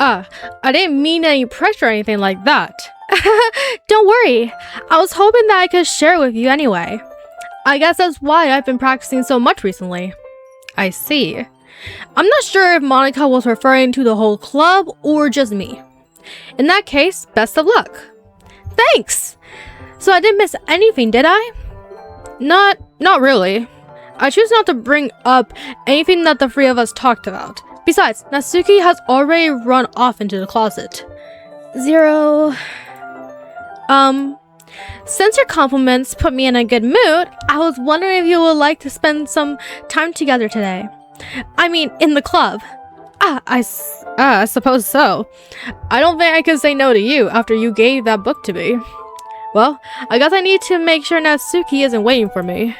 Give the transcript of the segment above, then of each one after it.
I didn't mean any pressure or anything like that. Don't worry. I was hoping that I could share with you anyway. I guess that's why I've been practicing so much recently. I see. I'm not sure if Monika was referring to the whole club or just me. In that case, best of luck. Thanks! So I didn't miss anything, did I? Not really. I choose not to bring up anything that the three of us talked about. Besides, Natsuki has already run off into the closet. Zero. Since your compliments put me in a good mood, I was wondering if you would like to spend some time together today. I mean, in the club. I suppose so. I don't think I could say no to you after you gave that book to me. Well, I guess I need to make sure Natsuki isn't waiting for me.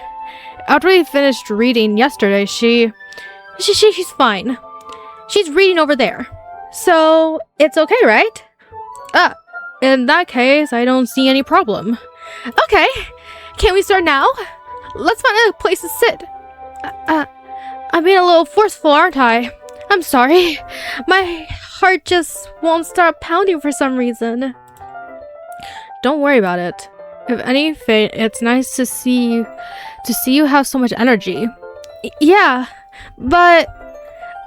After we finished reading yesterday, she's fine. She's reading over there. So, it's okay, right? In that case, I don't see any problem. Okay, can we start now? Let's find a place to sit. I'm being a little forceful, aren't I? I'm sorry. My heart just won't stop pounding for some reason. Don't worry about it. If anything, it's nice to see you have so much energy. Yeah, but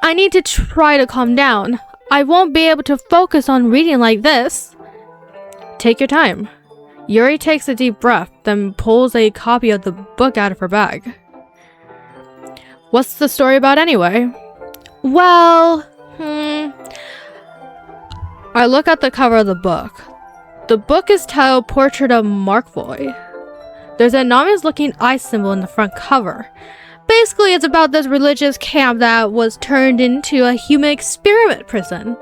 I need to try to calm down. I won't be able to focus on reading like this. Take your time. Yuri takes a deep breath, then pulls a copy of the book out of her bag. What's the story about anyway? Well, I look at the cover of the book. The book is titled Portrait of Markvoy. There's an ominous-looking eye symbol in the front cover. Basically, it's about this religious camp that was turned into a human experiment prison.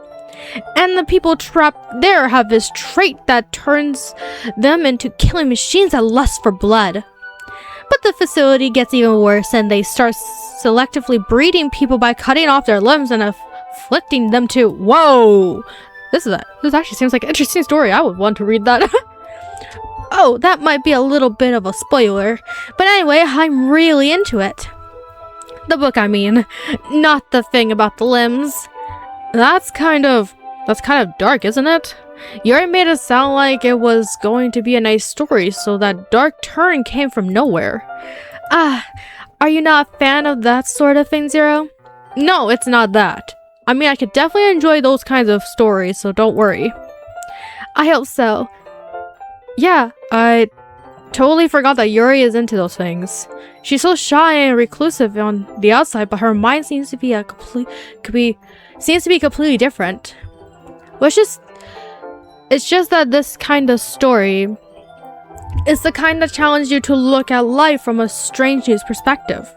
And the people trapped there have this trait that turns them into killing machines that lust for blood. But the facility gets even worse, and they start selectively breeding people by cutting off their limbs and afflicting them to— Whoa! This actually seems like an interesting story. I would want to read that. Oh, that might be a little bit of a spoiler. But anyway, I'm really into it. The book, I mean. Not the thing about the limbs. That's kind of dark, isn't it? Yuri made it sound like it was going to be a nice story, so that dark turn came from nowhere. Are you not a fan of that sort of thing, Zero? No, it's not that. I mean, I could definitely enjoy those kinds of stories, so don't worry. I hope so. Yeah, I totally forgot that Yuri is into those things. She's so shy and reclusive on the outside, but her mind seems to be completely different. Well, it's just that this kind of story is the kind that challenges you to look at life from a strange new perspective.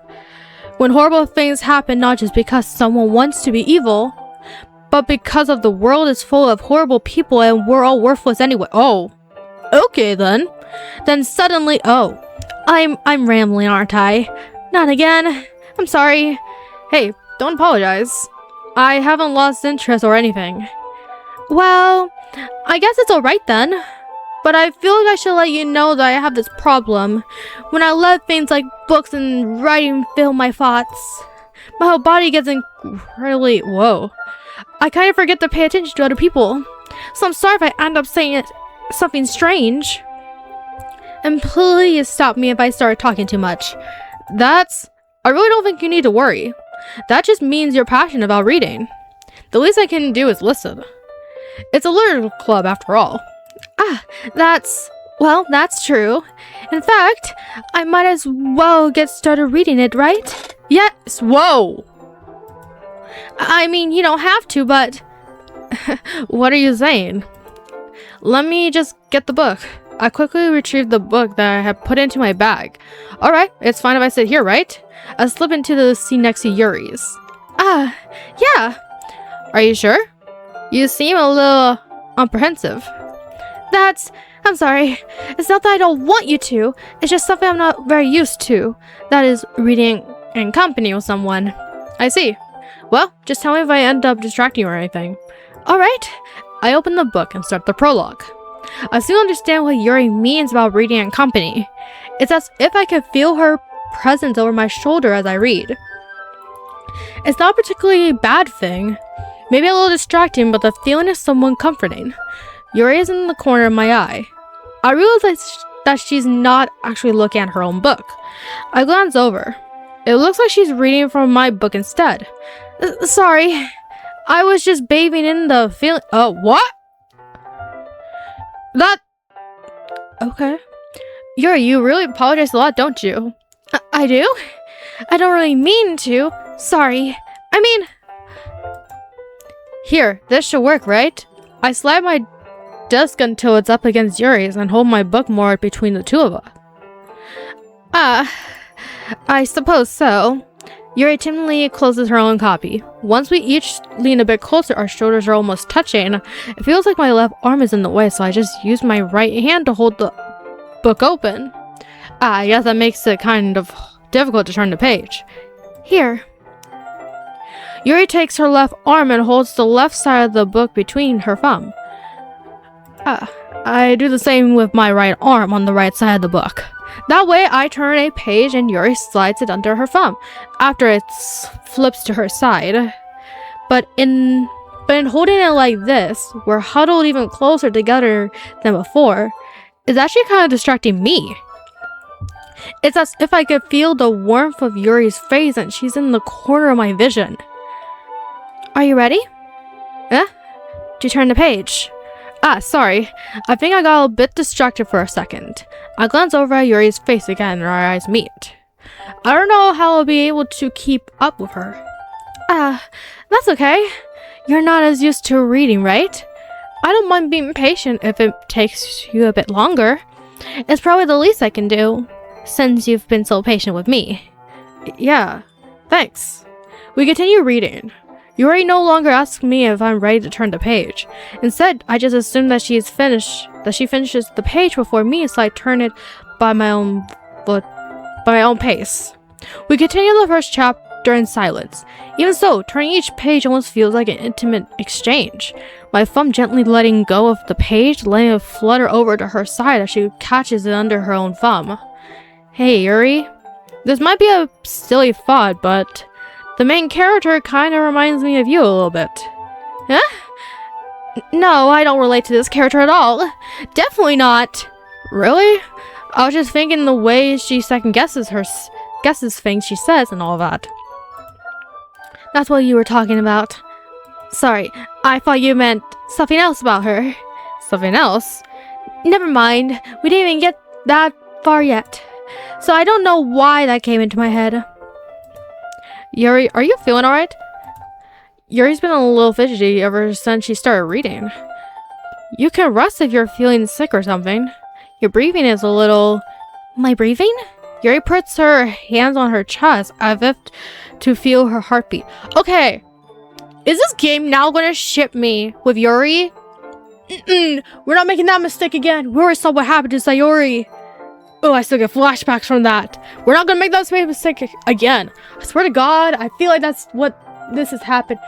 When horrible things happen not just because someone wants to be evil, but because of the world is full of horrible people and we're all worthless anyway. Oh, okay then. Then suddenly, oh, I'm rambling, aren't I? Not again. I'm sorry. Hey, don't apologize. I haven't lost interest or anything. Well, I guess it's alright then. But I feel like I should let you know that I have this problem. When I let things like books and writing fill my thoughts, my whole body gets incredibly— whoa. I kind of forget to pay attention to other people. So I'm sorry if I end up saying something strange. And please stop me if I start talking too much. I really don't think you need to worry. That just means you're passionate about reading. The least I can do is listen. It's a literature club after all. That's true. In fact, I might as well get started reading it, right? Yes, whoa! I mean, you don't have to, but— What are you saying? Let me just get the book. I quickly retrieved the book that I had put into my bag. Alright, it's fine if I sit here, right? I slip into the seat next to Yuri's. Yeah. Are you sure? You seem a little apprehensive. I'm sorry. It's not that I don't want you to. It's just something I'm not very used to. That is, reading in company with someone. I see. Well, just tell me if I end up distracting you or anything. Alright. I open the book and start the prologue. I soon understand what Yuri means about reading in company. It's as if I could feel her presence over my shoulder as I read. It's not a particularly bad thing. Maybe a little distracting, but the feeling is somewhat comforting. Yuri is in the corner of my eye. I realize that she's not actually looking at her own book. I glance over. It looks like she's reading from my book instead. Sorry. I was just bathing in the feeling. Oh, what? Okay. Yuri, you really apologize a lot, don't you? I do? I don't really mean to. Sorry. I mean... Here, this should work, right? I slide my desk until it's up against Yuri's and hold my book more between the two of us. I suppose so. Yuri timidly closes her own copy. Once we each lean a bit closer, our shoulders are almost touching. It feels like my left arm is in the way, so I just use my right hand to hold the book open. I guess that makes it kind of difficult to turn the page. Here. Yuri takes her left arm and holds the left side of the book between her thumb. I do the same with my right arm on the right side of the book. That way, I turn a page and Yuri slides it under her thumb after it flips to her side. But in holding it like this, we're huddled even closer together than before. It's actually kind of distracting me. It's as if I could feel the warmth of Yuri's face and she's in the corner of my vision. Are you ready? Do you turn the page? Sorry. I think I got a bit distracted for a second. I glance over at Yuri's face again and our eyes meet. I don't know how I'll be able to keep up with her. That's okay. You're not as used to reading, right? I don't mind being patient if it takes you a bit longer. It's probably the least I can do, since you've been so patient with me. Yeah, thanks. We continue reading. Yuri no longer asks me if I'm ready to turn the page. Instead, I just assume that she finishes the page before me, so I turn it by my own pace. We continue the first chapter in silence. Even so, turning each page almost feels like an intimate exchange. My thumb gently letting go of the page, letting it flutter over to her side as she catches it under her own thumb. Hey, Yuri. This might be a silly thought, but the main character kind of reminds me of you a little bit. Huh? No, I don't relate to this character at all. Definitely not. Really? I was just thinking the way she second guesses things she says and all that. That's what you were talking about. Sorry, I thought you meant something else about her. Something else? Never mind. We didn't even get that far yet. So I don't know why that came into my head. Yuri, are you feeling alright? Yuri's been a little fidgety ever since she started reading. You can rest if you're feeling sick or something. Your breathing is a little... My breathing? Yuri puts her hands on her chest as if to feel her heartbeat. Okay. Is this game now going to ship me with Yuri? We're not making that mistake again. We already saw what happened to Sayori. Oh, I still get flashbacks from that. We're not gonna make that mistake again. I swear to God, I feel like that's what this has happened.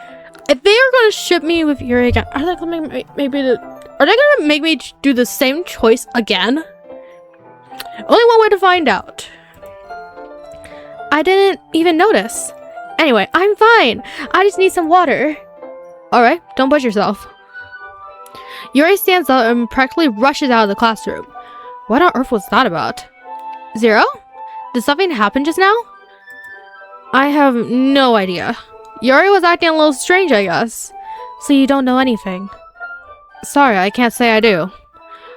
If they are gonna ship me with Yuri again, are they gonna make me do the same choice again? Only one way to find out. I didn't even notice. Anyway, I'm fine. I just need some water. Alright, don't push yourself. Yuri stands up and practically rushes out of the classroom. What on earth was that about? Zero? Did something happen just now? I have no idea. Yuri was acting a little strange, I guess. So you don't know anything. Sorry, I can't say I do.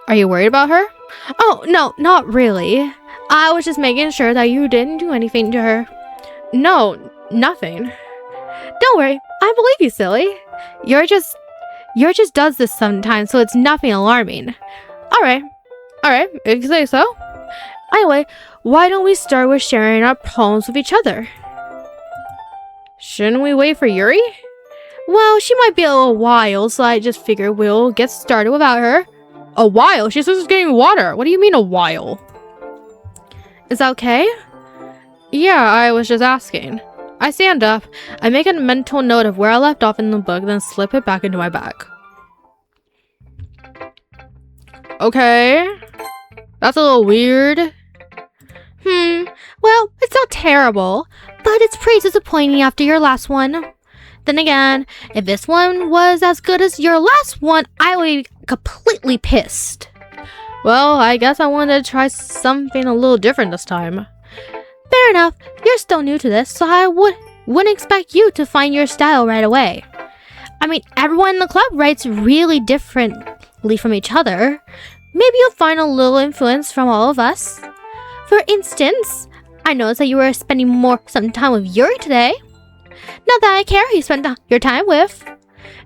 Are you worried about her? Oh, no, not really. I was just making sure that you didn't do anything to her. No, nothing. Don't worry, I believe you, silly. Yuri just does this sometimes, so it's nothing alarming. Alright, if you say so. Anyway, why don't we start with sharing our poems with each other? Shouldn't we wait for Yuri? Well, she might be a little wild, so I just figured we'll get started without her. A while? She's just getting water. What do you mean a while? Is that okay? Yeah, I was just asking. I stand up. I make a mental note of where I left off in the book, then slip it back into my bag. Okay. That's a little weird. Well, it's not terrible, but it's pretty disappointing after your last one. Then again, if this one was as good as your last one, I would be completely pissed. Well, I guess I wanted to try something a little different this time. Fair enough, you're still new to this, so I wouldn't expect you to find your style right away. I mean, everyone in the club writes really differently from each other. Maybe you'll find a little influence from all of us. For instance, I noticed that you were spending some time with Yuri today. Not that I care who you spend your time with.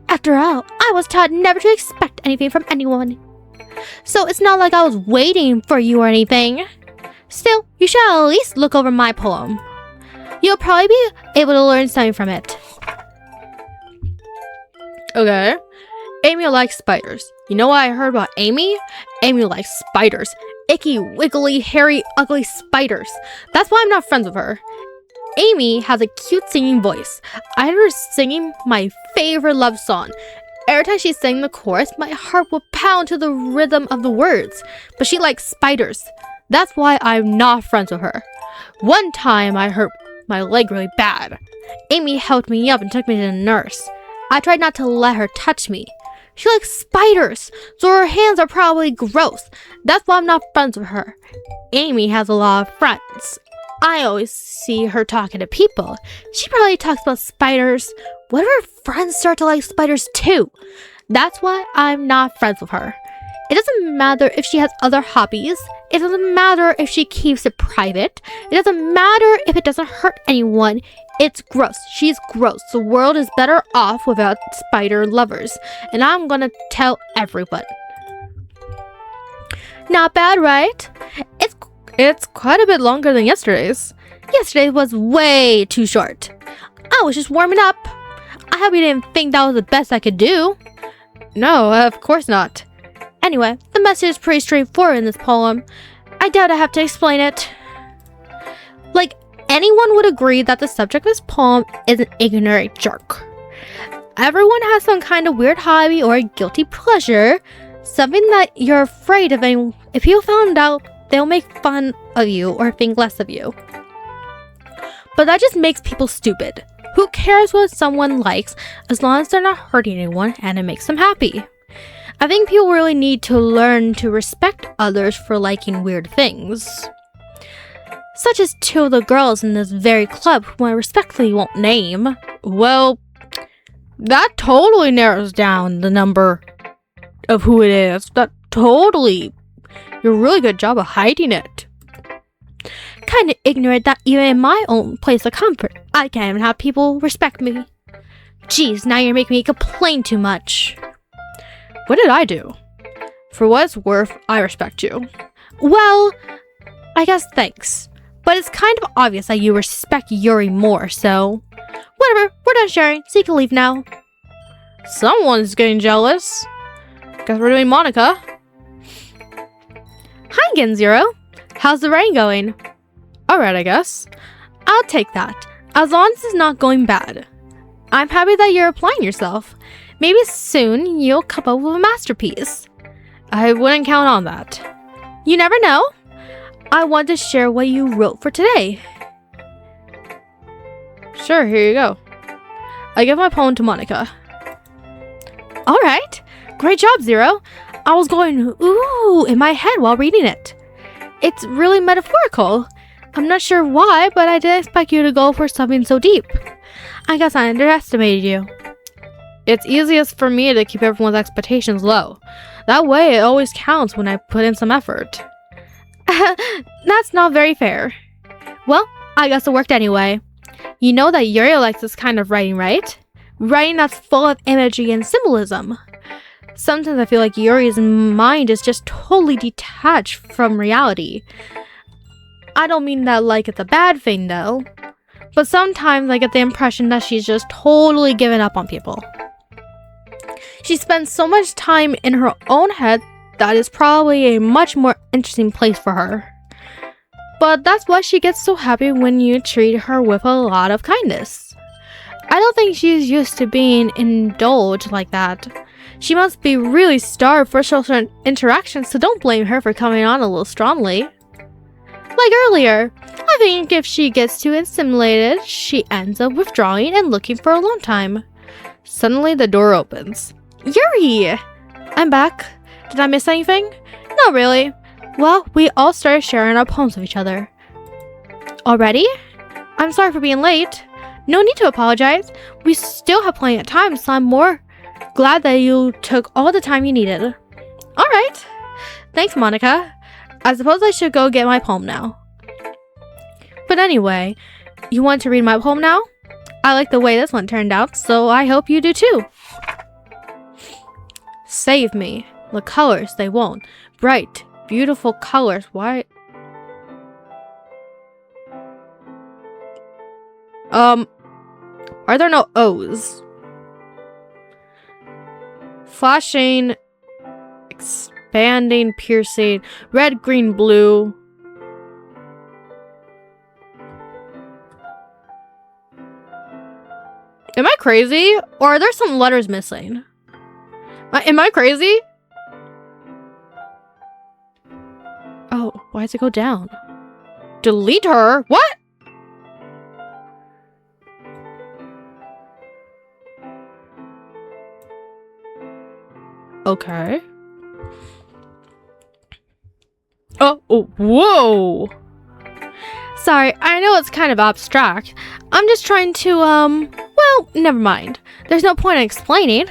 After all, I was taught never to expect anything from anyone. So it's not like I was waiting for you or anything. Still, you should at least look over my poem. You'll probably be able to learn something from it. Okay. Amy likes spiders. You know what I heard about Amy? Amy likes spiders. Icky, wiggly, hairy, ugly spiders. That's why I'm not friends with her. Amy has a cute singing voice. I heard her singing my favorite love song. Every time she sang the chorus, my heart would pound to the rhythm of the words. But she likes spiders. That's why I'm not friends with her. One time I hurt my leg really bad. Amy helped me up and took me to the nurse. I tried not to let her touch me. She likes spiders, so her hands are probably gross. That's why I'm not friends with her. Amy has a lot of friends. I always see her talking to people. She probably talks about spiders. What if her friends start to like spiders too? That's why I'm not friends with her. It doesn't matter if she has other hobbies. It doesn't matter if she keeps it private. It doesn't matter if it doesn't hurt anyone. It's gross. She's gross. The world is better off without spider lovers. And I'm gonna tell everyone. Not bad, right? It's quite a bit longer than yesterday's. Yesterday was way too short. I was just warming up. I hope you didn't think that was the best I could do. No, of course not. Anyway, the message is pretty straightforward in this poem. I doubt I have to explain it. Like, anyone would agree that the subject of this poem is an ignorant jerk. Everyone has some kind of weird hobby or guilty pleasure, something that you're afraid of, and if people found out, they'll make fun of you or think less of you. But that just makes people stupid. Who cares what someone likes as long as they're not hurting anyone and it makes them happy? I think people really need to learn to respect others for liking weird things. Such as two of the girls in this very club who I respectfully won't name. Well, that totally narrows down the number of who it is. That totally. You're a really good job of hiding it. Kinda ignorant that even in my own place of comfort, I can't even have people respect me. Jeez, now you're making me complain too much. What did I do? For what it's worth, I respect you. Well, I guess thanks. But it's kind of obvious that you respect Yuri more, so... Whatever, we're done sharing, so you can leave now. Someone's getting jealous. Guess we're doing Monika. Hi again, Zero. How's the rain going? Alright, I guess. I'll take that, as long as it's not going bad. I'm happy that you're applying yourself. Maybe soon you'll come up with a masterpiece. I wouldn't count on that. You never know. I want to share what you wrote for today. Sure, here you go. I give my poem to Monika. Alright. Great job, Zero. I was going, ooh, in my head while reading it. It's really metaphorical. I'm not sure why, but I didn't expect you to go for something so deep. I guess I underestimated you. It's easiest for me to keep everyone's expectations low. That way, it always counts when I put in some effort. That's not very fair. Well, I guess it worked anyway. You know that Yuri likes this kind of writing, right? Writing that's full of imagery and symbolism. Sometimes I feel like Yuri's mind is just totally detached from reality. I don't mean that like it's a bad thing though, but sometimes I get the impression that she's just totally given up on people. She spends so much time in her own head that is probably a much more interesting place for her. But that's why she gets so happy when you treat her with a lot of kindness. I don't think she's used to being indulged like that. She must be really starved for social interactions, so don't blame her for coming on a little strongly. Like earlier, I think if she gets too stimulated, she ends up withdrawing and looking for a long time. Suddenly, the door opens. Yuri! I'm back. Did I miss anything? Not really. Well, we all started sharing our poems with each other. Already? I'm sorry for being late. No need to apologize. We still have plenty of time, so I'm more glad that you took all the time you needed. Alright. Thanks, Monika. I suppose I should go get my poem now. But anyway, you want to read my poem now? I like the way this one turned out, so I hope you do too. Save me. The colors, they won't. Bright, beautiful colors. Why? Are there no O's? Flashing, expanding, piercing, red, green, blue. Am I crazy? Or are there some letters missing? Am I crazy? Oh, why does it go down? Delete her? What? Okay. Oh, whoa! Sorry, I know it's kind of abstract. I'm just trying to, well, never mind. There's no point in explaining.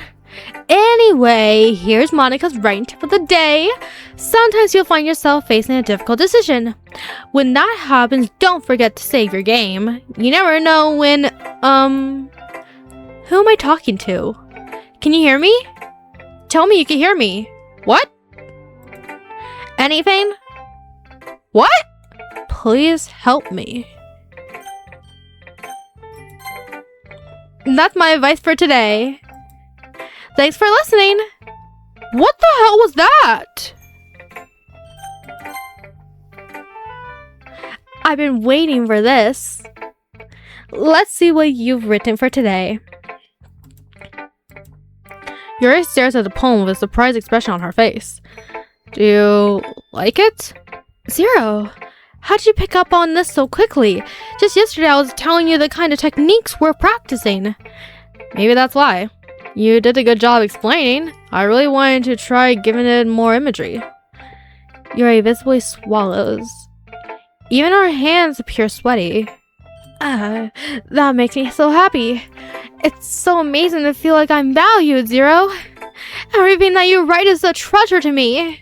Anyway, here's Monika's writing tip for the day. Sometimes you'll find yourself facing a difficult decision. When that happens, don't forget to save your game. You never know when, who am I talking to? Can you hear me? Tell me you can hear me. What? Anything? What? Please help me. And that's my advice for today. Thanks for listening. What the hell was that? I've been waiting for this. Let's see what you've written for today. Yuri stares at the poem with a surprised expression on her face. Do you like it? Zero. How did you pick up on this so quickly? Just yesterday I was telling you the kind of techniques we're practicing. Maybe that's why. You did a good job explaining. I really wanted to try giving it more imagery. Yuri visibly swallows. Even her hands appear sweaty. That makes me so happy. It's so amazing to feel like I'm valued, Zero. Everything that you write is a treasure to me.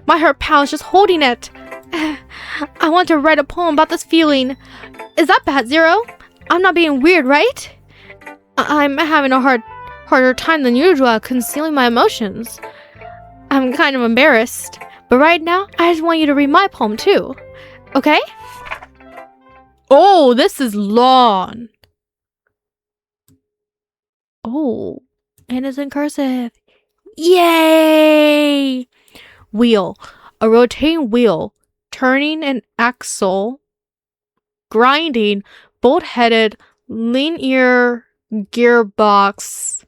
My heart pounds just holding it. I want to write a poem about this feeling. Is that bad, Zero? I'm not being weird, right? I'm having a harder time than usual concealing my emotions. I'm kind of embarrassed. But right now, I just want you to read my poem too. Okay? Oh, this is long. Oh, and it's in cursive. Yay! Wheel. A rotating wheel. Turning an axle. Grinding. Bolt-headed. Linear gearbox.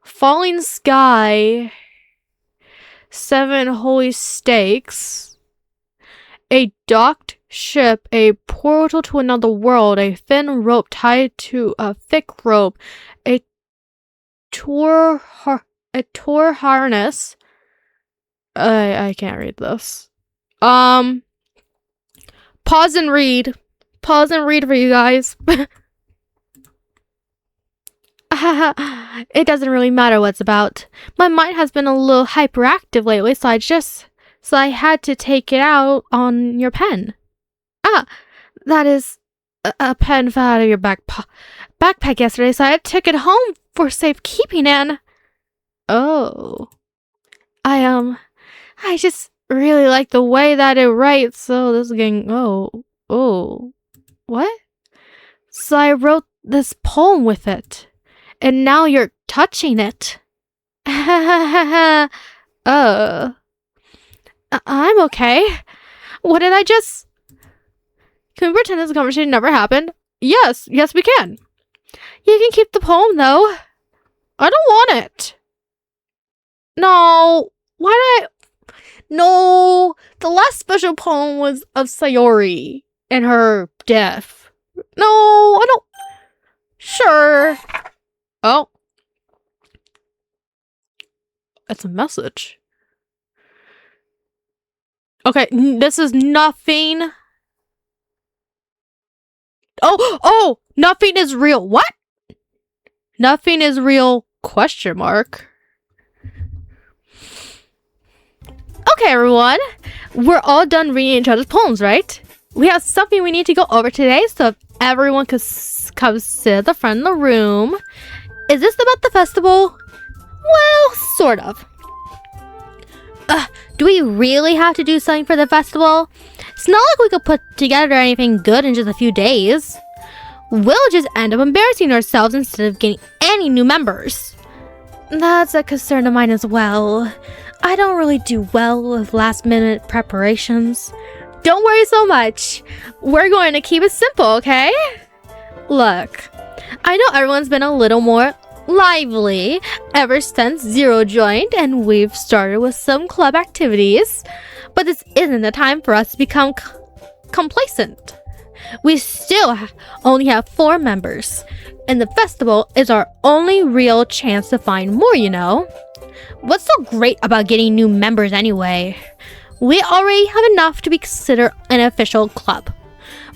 Falling sky. 7 holy stakes. A docked ship, a portal to another world, a thin rope tied to a thick rope, a tour harness. I can't read this. Pause and read. Pause and read for you guys. It doesn't really matter what it's about. My mind has been a little hyperactive lately, so I had to take it out on your pen. That is a pen fell out of your backpack yesterday, so I took it home for safekeeping, and I just really like the way that it writes, so this is getting what? So I wrote this poem with it, and now you're touching it. I'm okay. What did I just... Can we pretend this conversation never happened? Yes, we can. You can keep the poem, though. I don't want it. No. Why did I... No, the last special poem was of Sayori and her death. No, I don't. Sure. Oh. It's a message. Okay, this is nothing. Oh, nothing is real. What? Nothing is real, question mark. Okay, everyone. We're all done reading each other's poems, right? We have something we need to go over today, so if everyone could come sit at the front of the room. Is this about the festival? Well, sort of. Do we really have to do something for the festival? It's not like we could put together anything good in just a few days. We'll just end up embarrassing ourselves instead of getting any new members. That's a concern of mine as well. I don't really do well with last-minute preparations. Don't worry so much. We're going to keep it simple, okay? Look, I know everyone's been a little more lively ever since Zero joined, and we've started with some club activities, but this isn't the time for us to become complacent. We still only have 4 members, and the festival is our only real chance to find more, you know? What's so great about getting new members anyway? We already have enough to be considered an official club.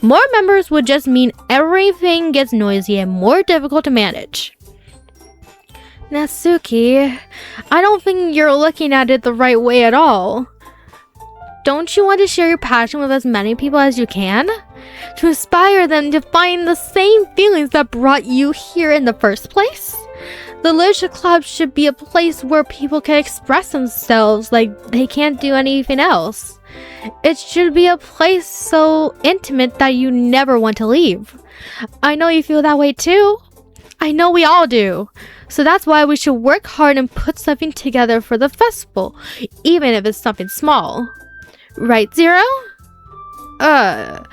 More members would just mean everything gets noisy and more difficult to manage. Natsuki, I don't think you're looking at it the right way at all. Don't you want to share your passion with as many people as you can? To inspire them to find the same feelings that brought you here in the first place? The Literature Club should be a place where people can express themselves like they can't do anything else. It should be a place so intimate that you never want to leave. I know you feel that way too. I know we all do. So that's why we should work hard and put something together for the festival, even if it's something small. Right, Zero? Oh,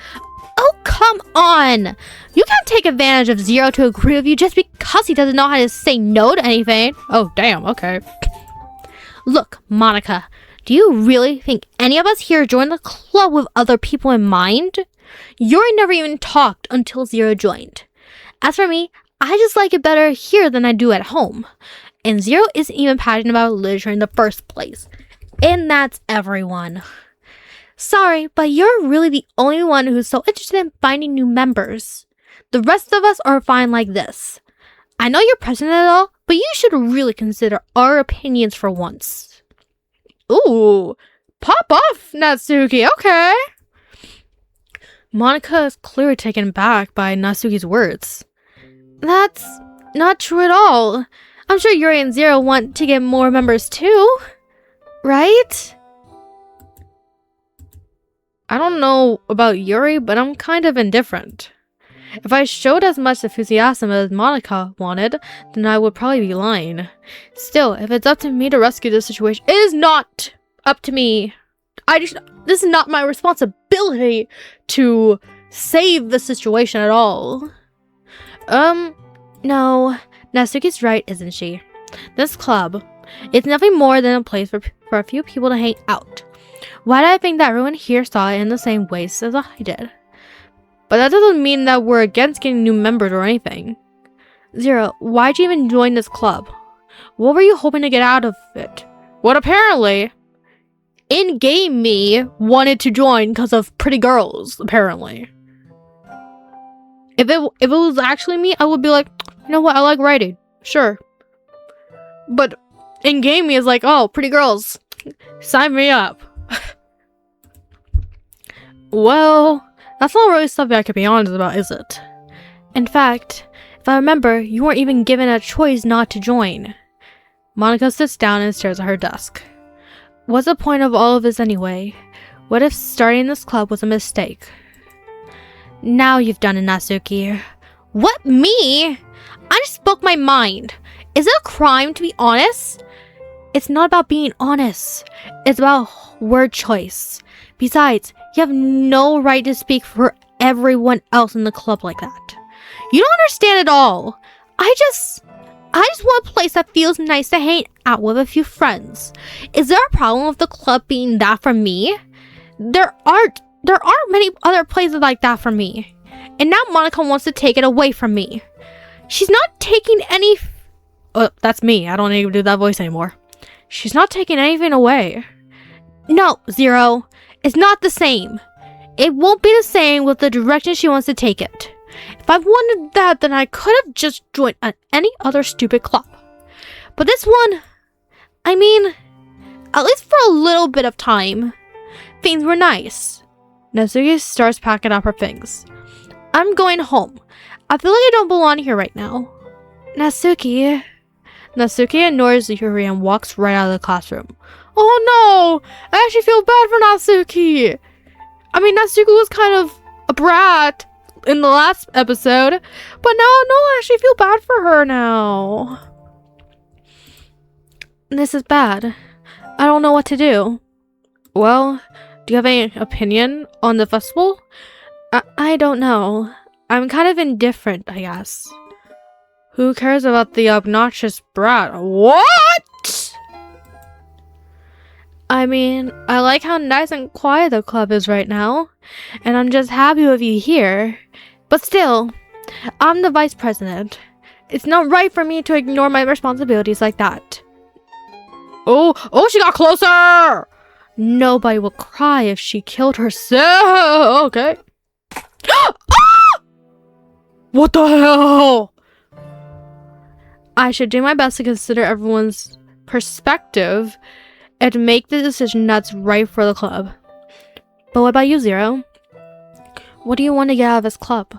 come on! You can't take advantage of Zero to agree with you just because he doesn't know how to say no to anything. Oh, damn, okay. Look, Monika, do you really think any of us here joined the club with other people in mind? Yuri never even talked until Zero joined. As for me, I just like it better here than I do at home. And Zero isn't even passionate about literature in the first place. And that's everyone. Sorry, but you're really the only one who's so interested in finding new members. The rest of us are fine like this. I know you're present at all, but you should really consider our opinions for once. Ooh, pop off, Natsuki, okay. Monika is clearly taken aback by Natsuki's words. That's not true at all. I'm sure Yuri and Zero want to get more members too, right? I don't know about Yuri, but I'm kind of indifferent. If I showed as much enthusiasm as Monika wanted, then I would probably be lying. Still, if it's up to me to rescue this situation, it is not up to me. This is not my responsibility to save the situation at all. No. Natsuki's right, isn't she? This club, it's nothing more than a place for a few people to hang out. Why do I think that everyone here saw it in the same ways as I did? But that doesn't mean that we're against getting new members or anything. Zero, why'd you even join this club? What were you hoping to get out of it? What apparently, in-game me wanted to join because of pretty girls, apparently. If it was actually me, I would be like, you know what, I like writing. Sure. But in-game me is like, oh, pretty girls. Sign me up. Well, that's not really something I could be honest about, is it? In fact, if I remember, you weren't even given a choice not to join. Monika sits down and stares at her desk. What's the point of all of this anyway? What if starting this club was a mistake? Now you've done it, Natsuki. What, me? I just spoke my mind. Is it a crime to be honest? It's not about being honest. It's about word choice. Besides, you have no right to speak for everyone else in the club like that. You don't understand at all. I I just want a place that feels nice to hang out with a few friends. Is there a problem with the club being that for me? There aren't many other places like that for me. And now Monika wants to take it away from me. She's not taking any... Oh, that's me. I don't need to do that voice anymore. She's not taking anything away. No, Zero. It's not the same. It won't be the same with the direction she wants to take it. If I wanted that, then I could have just joined any other stupid club. But this one... I mean... At least for a little bit of time. Things were nice. Natsuki starts packing up her things. I'm going home. I feel like I don't belong here right now. Natsuki ignores Yuri and walks right out of the classroom. Oh no! I actually feel bad for Natsuki! I mean, Natsuki was kind of a brat in the last episode, but now, no, I actually feel bad for her now. This is bad. I don't know what to do. Well, do you have any opinion on the festival? I don't know. I'm kind of indifferent, I guess. Who cares about the obnoxious brat? What? I mean, I like how nice and quiet the club is right now, and I'm just happy with you here. But still, I'm the vice president. It's not right for me to ignore my responsibilities like that. Oh, she got closer! Nobody will cry if she killed herself. Okay. What the hell? I should do my best to consider everyone's perspective and make the decision that's right for the club. But what about you, Zero? What do you want to get out of this club?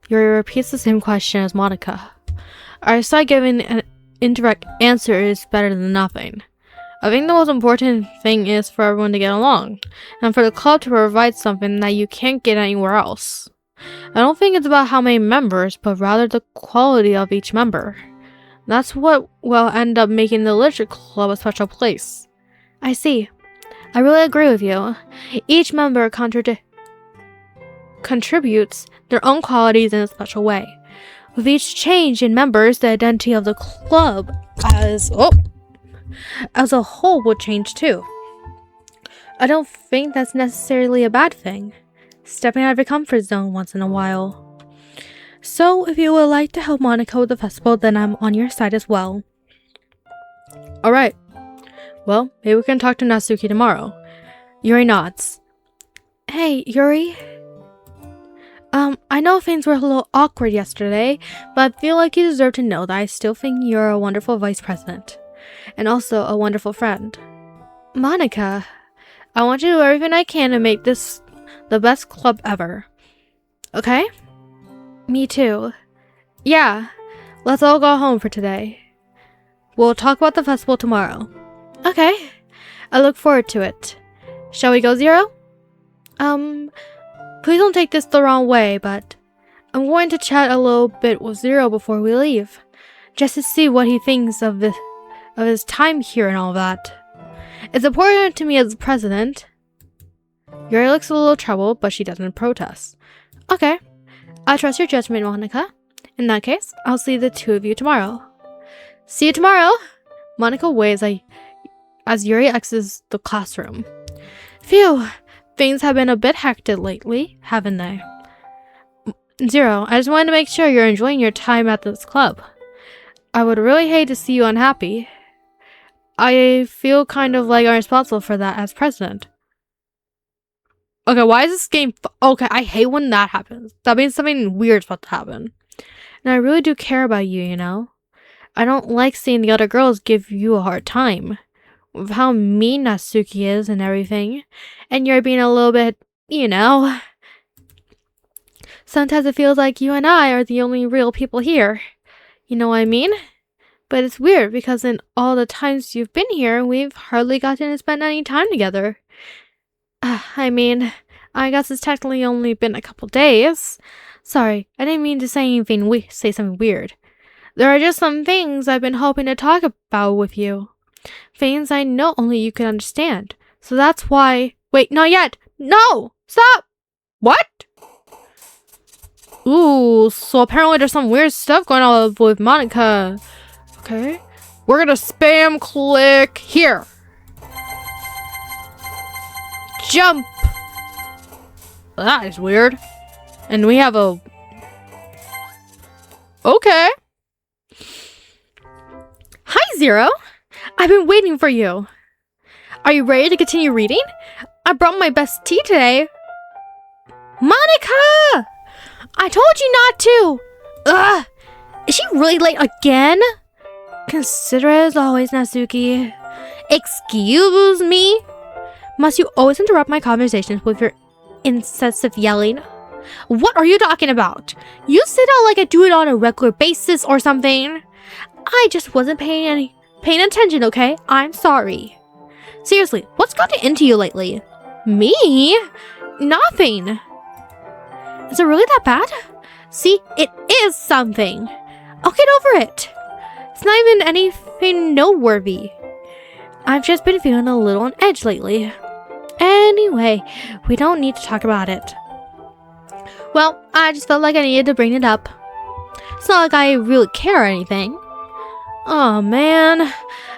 Yuri repeats the same question as Monika. I decide giving an indirect answer is better than nothing. I think the most important thing is for everyone to get along, and for the club to provide something that you can't get anywhere else. I don't think it's about how many members, but rather the quality of each member. That's what will end up making the literature club a special place. I see. I really agree with you. Each member contributes their own qualities in a special way. With each change in members, the identity of the club as a whole would change too. I don't think that's necessarily a bad thing. Stepping out of your comfort zone once in a while. So, if you would like to help Monika with the festival, then I'm on your side as well. Alright. Well, maybe we can talk to Natsuki tomorrow. Yuri nods. Hey, Yuri. I know things were a little awkward yesterday, but I feel like you deserve to know that I still think you're a wonderful vice president. And also a wonderful friend. Monika, I want to do everything I can to make this the best club ever. Okay? Me too. Yeah, let's all go home for today. We'll talk about the festival tomorrow. Okay, I look forward to it. Shall we go, Zero? Please don't take this the wrong way, but I'm going to chat a little bit with Zero before we leave, just to see what he thinks of his time here and all that. It's important to me as president. Yuri looks a little troubled, but she doesn't protest. Okay, I trust your judgment, Monika. In that case, I'll see the two of you tomorrow. See you tomorrow! Monika waves as Yuri exits the classroom. Phew, things have been a bit hectic lately, haven't they? Zero, I just wanted to make sure you're enjoying your time at this club. I would really hate to see you unhappy. I feel kind of like I'm responsible for that as president. Okay, why is this game... Okay, I hate when that happens. That means something weird's about to happen. And I really do care about you, you know? I don't like seeing the other girls give you a hard time. With how mean Natsuki is and everything. And you're being a little bit, you know... Sometimes it feels like you and I are the only real people here. You know what I mean? But it's weird because in all the times you've been here, we've hardly gotten to spend any time together. I mean, I guess it's technically only been a couple days. Sorry, I didn't mean to say something weird. There are just some things I've been hoping to talk about with you. Things I know only you can understand. So that's why... Wait, not yet! No! Stop! What? Ooh, so apparently there's some weird stuff going on with Monika. Okay. We're gonna spam click here. Jump. That is weird. And we have a... Okay. Hi, Zero. I've been waiting for you. Are you ready to continue reading? I brought my best tea today. Monika! I told you not to. Ugh. Is she really late again? Considerate as always, Natsuki. Excuse me? Must you always interrupt my conversations with your incessant yelling? What are you talking about? You say that like I do it on a regular basis or something. I just wasn't paying attention, okay? I'm sorry. Seriously, what's gotten into you lately? Me? Nothing. Is it really that bad? See, it is something. I'll get over it. It's not even anything noteworthy. I've just been feeling a little on edge lately. Anyway, we don't need to talk about it. Well, I just felt like I needed to bring it up. It's not like I really care or anything. Oh man,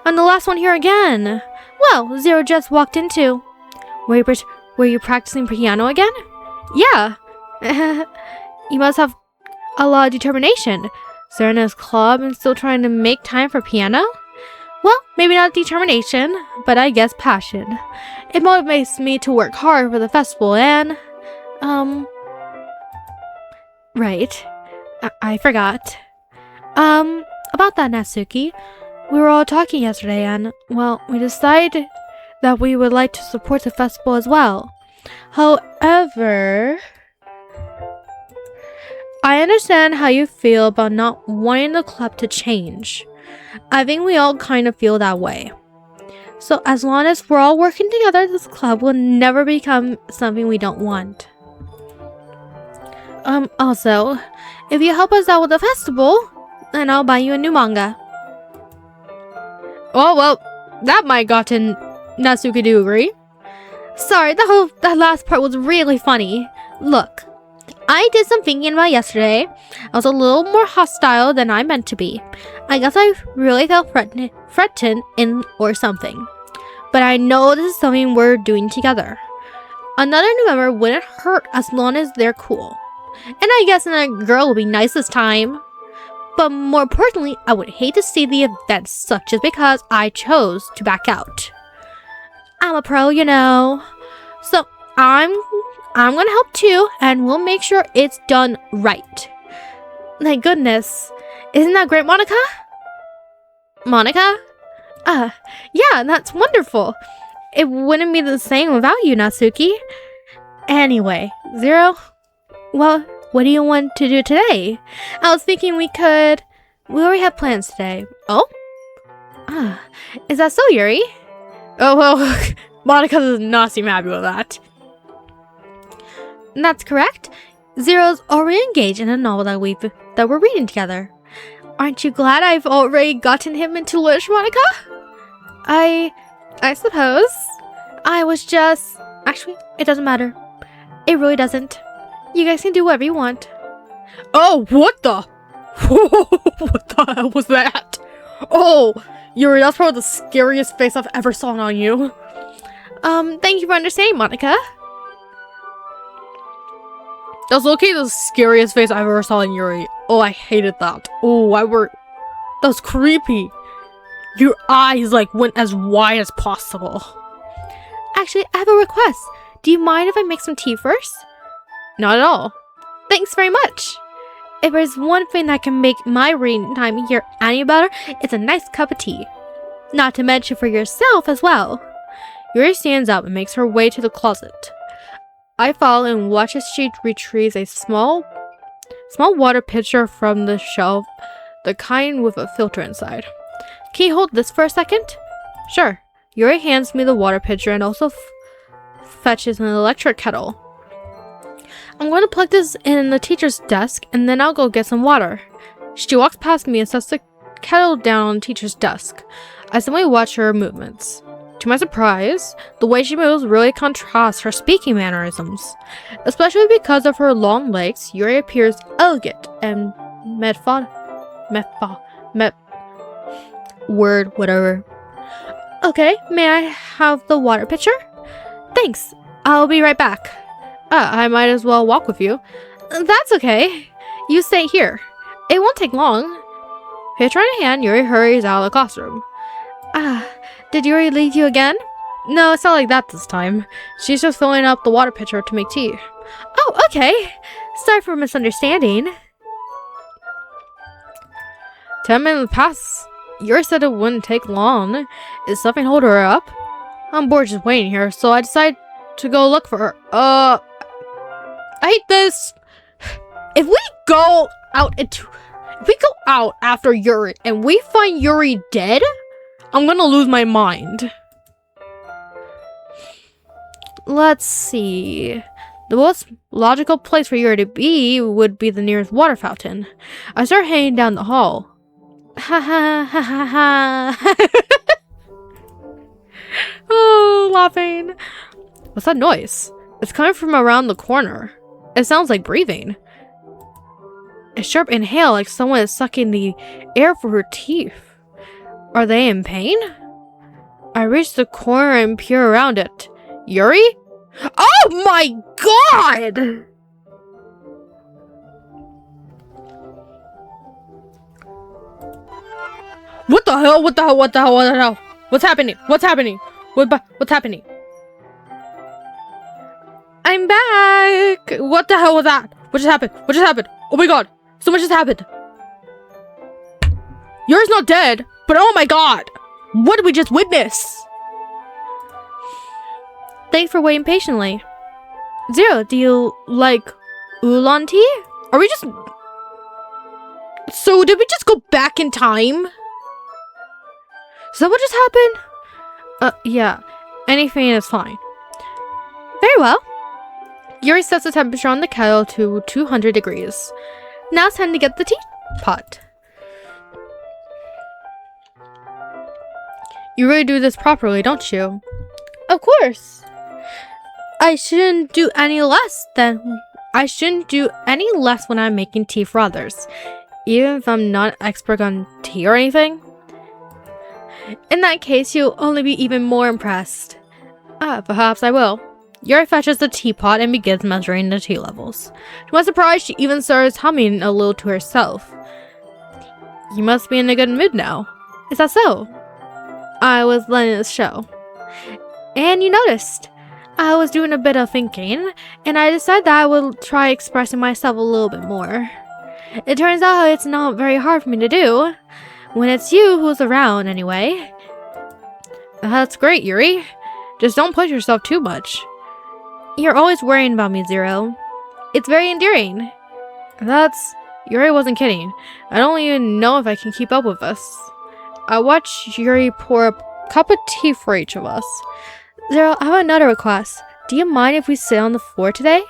I'm the last one here again. Well, Zero just walked into. Were you practicing piano again? Yeah. You must have a lot of determination. Starting his club and still trying to make time for piano? Well, maybe not determination, but I guess passion. It motivates me to work hard for the festival and... Right. I forgot. About that, Natsuki. We were all talking yesterday and, well, we decided that we would like to support the festival as well. However... I understand how you feel about not wanting the club to change. I think we all kind of feel that way. So as long as we're all working together, this club will never become something we don't want. Also, if you help us out with the festival, then I'll buy you a new manga. Oh, well, that might gotten Natsuki to agree. Sorry, that last part was really funny. Look. I did some thinking about yesterday. I was a little more hostile than I meant to be. I guess I really felt threatened in or something. But I know this is something we're doing together. Another new member wouldn't hurt as long as they're cool. And I guess another girl will be nice this time. But more importantly, I would hate to see the event suck just because I chose to back out. I'm a pro, you know. So I'm gonna help too, and we'll make sure it's done right. Thank goodness. Isn't that great, Monika? Monika? Yeah, that's wonderful. It wouldn't be the same without you, Natsuki. Anyway, Zero, well, what do you want to do today? I was thinking we already have plans today. Oh? Is that so, Yuri? Oh, well, Monika does not seem happy with that. That's correct. Zero's already engaged in a novel that we're reading together. Aren't you glad I've already gotten him into literature, Monika? I suppose. I was just... Actually, it doesn't matter. It really doesn't. You guys can do whatever you want. Oh, what the? What the hell was that? Oh, Yuri, that's probably the scariest face I've ever saw on you. Thank you for understanding, Monika. That's okay, the scariest face I've ever saw in Yuri. Oh, I hated that. Oh, that was creepy. Your eyes, like, went as wide as possible. Actually, I have a request. Do you mind if I make some tea first? Not at all. Thanks very much. If there's one thing that can make my reading time here any better, it's a nice cup of tea. Not to mention for yourself as well. Yuri stands up and makes her way to the closet. I follow and watch as she retrieves a small water pitcher from the shelf, the kind with a filter inside. Can you hold this for a second? Sure. Yuri hands me the water pitcher and also fetches an electric kettle. I'm going to plug this in the teacher's desk and then I'll go get some water. She walks past me and sets the kettle down on the teacher's desk. I simply watch her movements. To my surprise, the way she moves really contrasts her speaking mannerisms. Especially because of her long legs, Yuri appears elegant and Word, whatever. Okay, may I have the water pitcher? Thanks. I'll be right back. I might as well walk with you. That's okay. You stay here. It won't take long. Pitcher in hand, Yuri hurries out of the classroom. Did Yuri leave you again? No, it's not like that this time. She's just filling up the water pitcher to make tea. Oh, okay. Sorry for misunderstanding. 10 minutes pass. Yuri said it wouldn't take long. Is something holding her up? I'm bored just waiting here, so I decided to go look for her. I hate this. If we go out after Yuri and we find Yuri dead, I'm gonna lose my mind. Let's see. The most logical place for Yuri to be would be the nearest water fountain. I start heading down the hall. Ha ha ha ha ha. Oh, laughing. What's that noise? It's coming from around the corner. It sounds like breathing. A sharp inhale, like someone is sucking the air for her teeth. Are they in pain? I reach the corner and peer around it. Yuri? Oh my god! What the hell? What the hell? What the hell? What the hell? What's happening? What's happening? What's happening? I'm back! What the hell was that? What just happened? What just happened? Oh my god! So much just happened! Yuri's not dead, but oh my god! What did we just witness? Thanks for waiting patiently. Zero, do you like oolong tea? Are we just... So did we just go back in time? Is that what just happened? Yeah. Anything is fine. Very well. Yuri sets the temperature on the kettle to 200 degrees. Now it's time to get the teapot. You really do this properly, don't you? Of course. I shouldn't do any less when I'm making tea for others, even if I'm not an expert on tea or anything. In that case, you'll only be even more impressed. Perhaps I will. Yuri fetches the teapot and begins measuring the tea levels. To my surprise, she even starts humming a little to herself. You must be in a good mood now. Is that so? I was letting it show. And you noticed. I was doing a bit of thinking, and I decided that I would try expressing myself a little bit more. It turns out it's not very hard for me to do. When it's you who's around, anyway. That's great, Yuri. Just don't push yourself too much. You're always worrying about me, Zero. It's very endearing. Yuri wasn't kidding. I don't even know if I can keep up with us. I watched Yuri pour a cup of tea for each of us. Zero, I have another request. Do you mind if we sit on the floor today?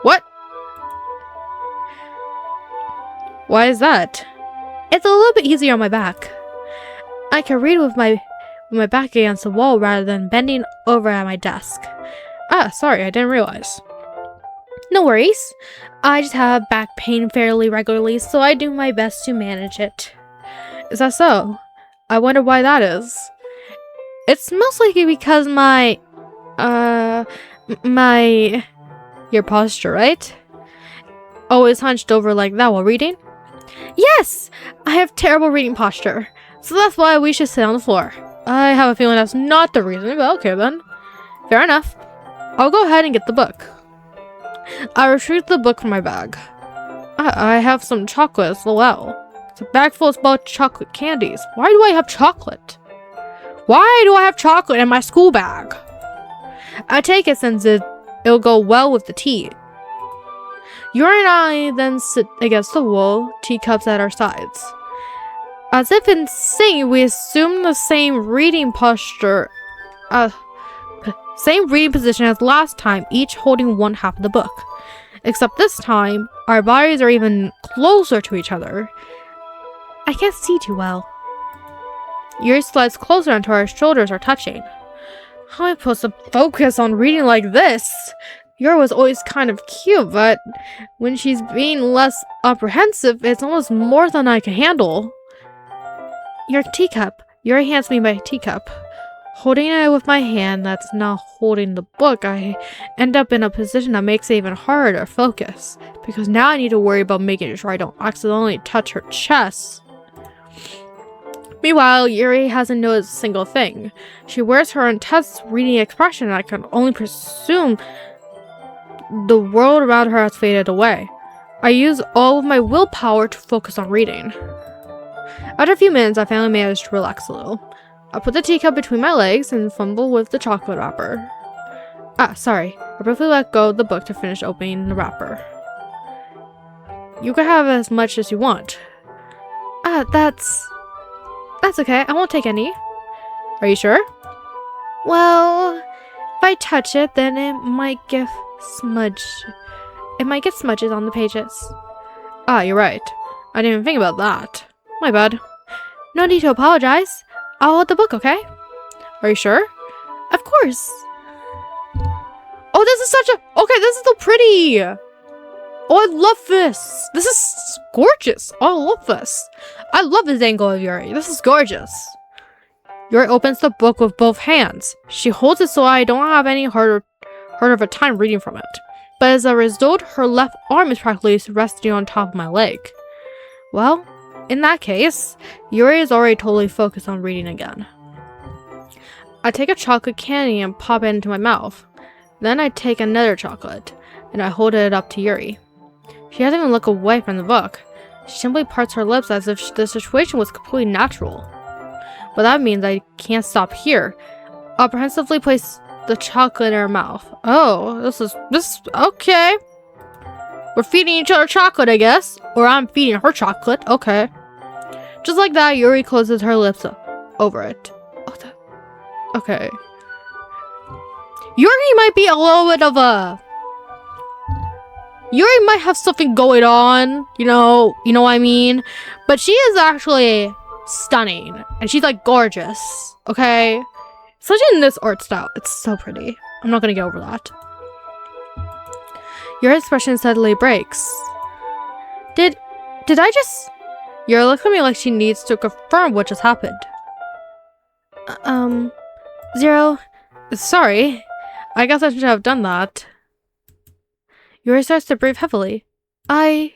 What? Why is that? It's a little bit easier on my back. I can read with my back against the wall rather than bending over at my desk. Sorry, I didn't realize. No worries. I just have back pain fairly regularly, so I do my best to manage it. Is that so? I wonder why that is. It's most likely because your posture, right? Always hunched over like that while reading? Yes! I have terrible reading posture, so that's why we should sit on the floor. I have a feeling that's not the reason, but okay then. Fair enough. I'll go ahead and get the book. I retrieved the book from my bag. I have some chocolate as well. It's a bag full of small chocolate candies. Why do I have chocolate? Why do I have chocolate in my school bag? I take it since it'll go well with the tea. Yuri and I then sit against the wall, teacups at our sides. As if in sync, we assume the same reading posture, same reading position as last time, each holding one half of the book. Except this time, our bodies are even closer to each other. I can't see too well. Yuri slides closer until our shoulders are touching. How am I supposed to focus on reading like this? Yuri was always kind of cute, but when she's being less apprehensive, it's almost more than I can handle. your teacup. Yuri hands me my teacup. Holding it with my hand that's now holding the book, I end up in a position that makes it even harder to focus. Because now I need to worry about making sure I don't accidentally touch her chest. Meanwhile, Yuri hasn't noticed a single thing. She wears her intense reading expression and I can only presume the world around her has faded away. I use all of my willpower to focus on reading. After a few minutes, I finally managed to relax a little. I put the teacup between my legs and fumble with the chocolate wrapper. Sorry. I briefly let go of the book to finish opening the wrapper. You can have as much as you want. That's okay. I won't take any. Are you sure? Well, if I touch it, then it might get smudged. It might get smudges on the pages. You're right. I didn't even think about that. My bad. No need to apologize. I'll hold the book, okay? Are you sure? Of course. Oh, this is such a... Okay, this is so pretty. Oh, I love this. This is gorgeous. Oh, I love this. I love this angle of Yuri. This is gorgeous. Yuri opens the book with both hands. She holds it so I don't have any harder of a time reading from it. But as a result, her left arm is practically resting on top of my leg. Well, in that case, Yuri is already totally focused on reading again. I take a chocolate candy and pop it into my mouth. Then I take another chocolate, and I hold it up to Yuri. She doesn't even look away from the book. She simply parts her lips as if the situation was completely natural. But that means I can't stop here. I'll apprehensively place the chocolate in her mouth. Oh, this okay. We're feeding each other chocolate, I guess. Or I'm feeding her chocolate. Okay. Just like that, Yuri closes her lips over it. Okay. Yuri might be a little bit of a... Yuri might have something going on, you know what I mean? But she is actually stunning, and she's like gorgeous, okay? Especially in this art style, it's so pretty. I'm not gonna get over that. Your expression suddenly breaks. Did I just... Yuri looks at me like she needs to confirm what just happened. Zero. Sorry. I guess I should have done that. Yuri starts to breathe heavily. I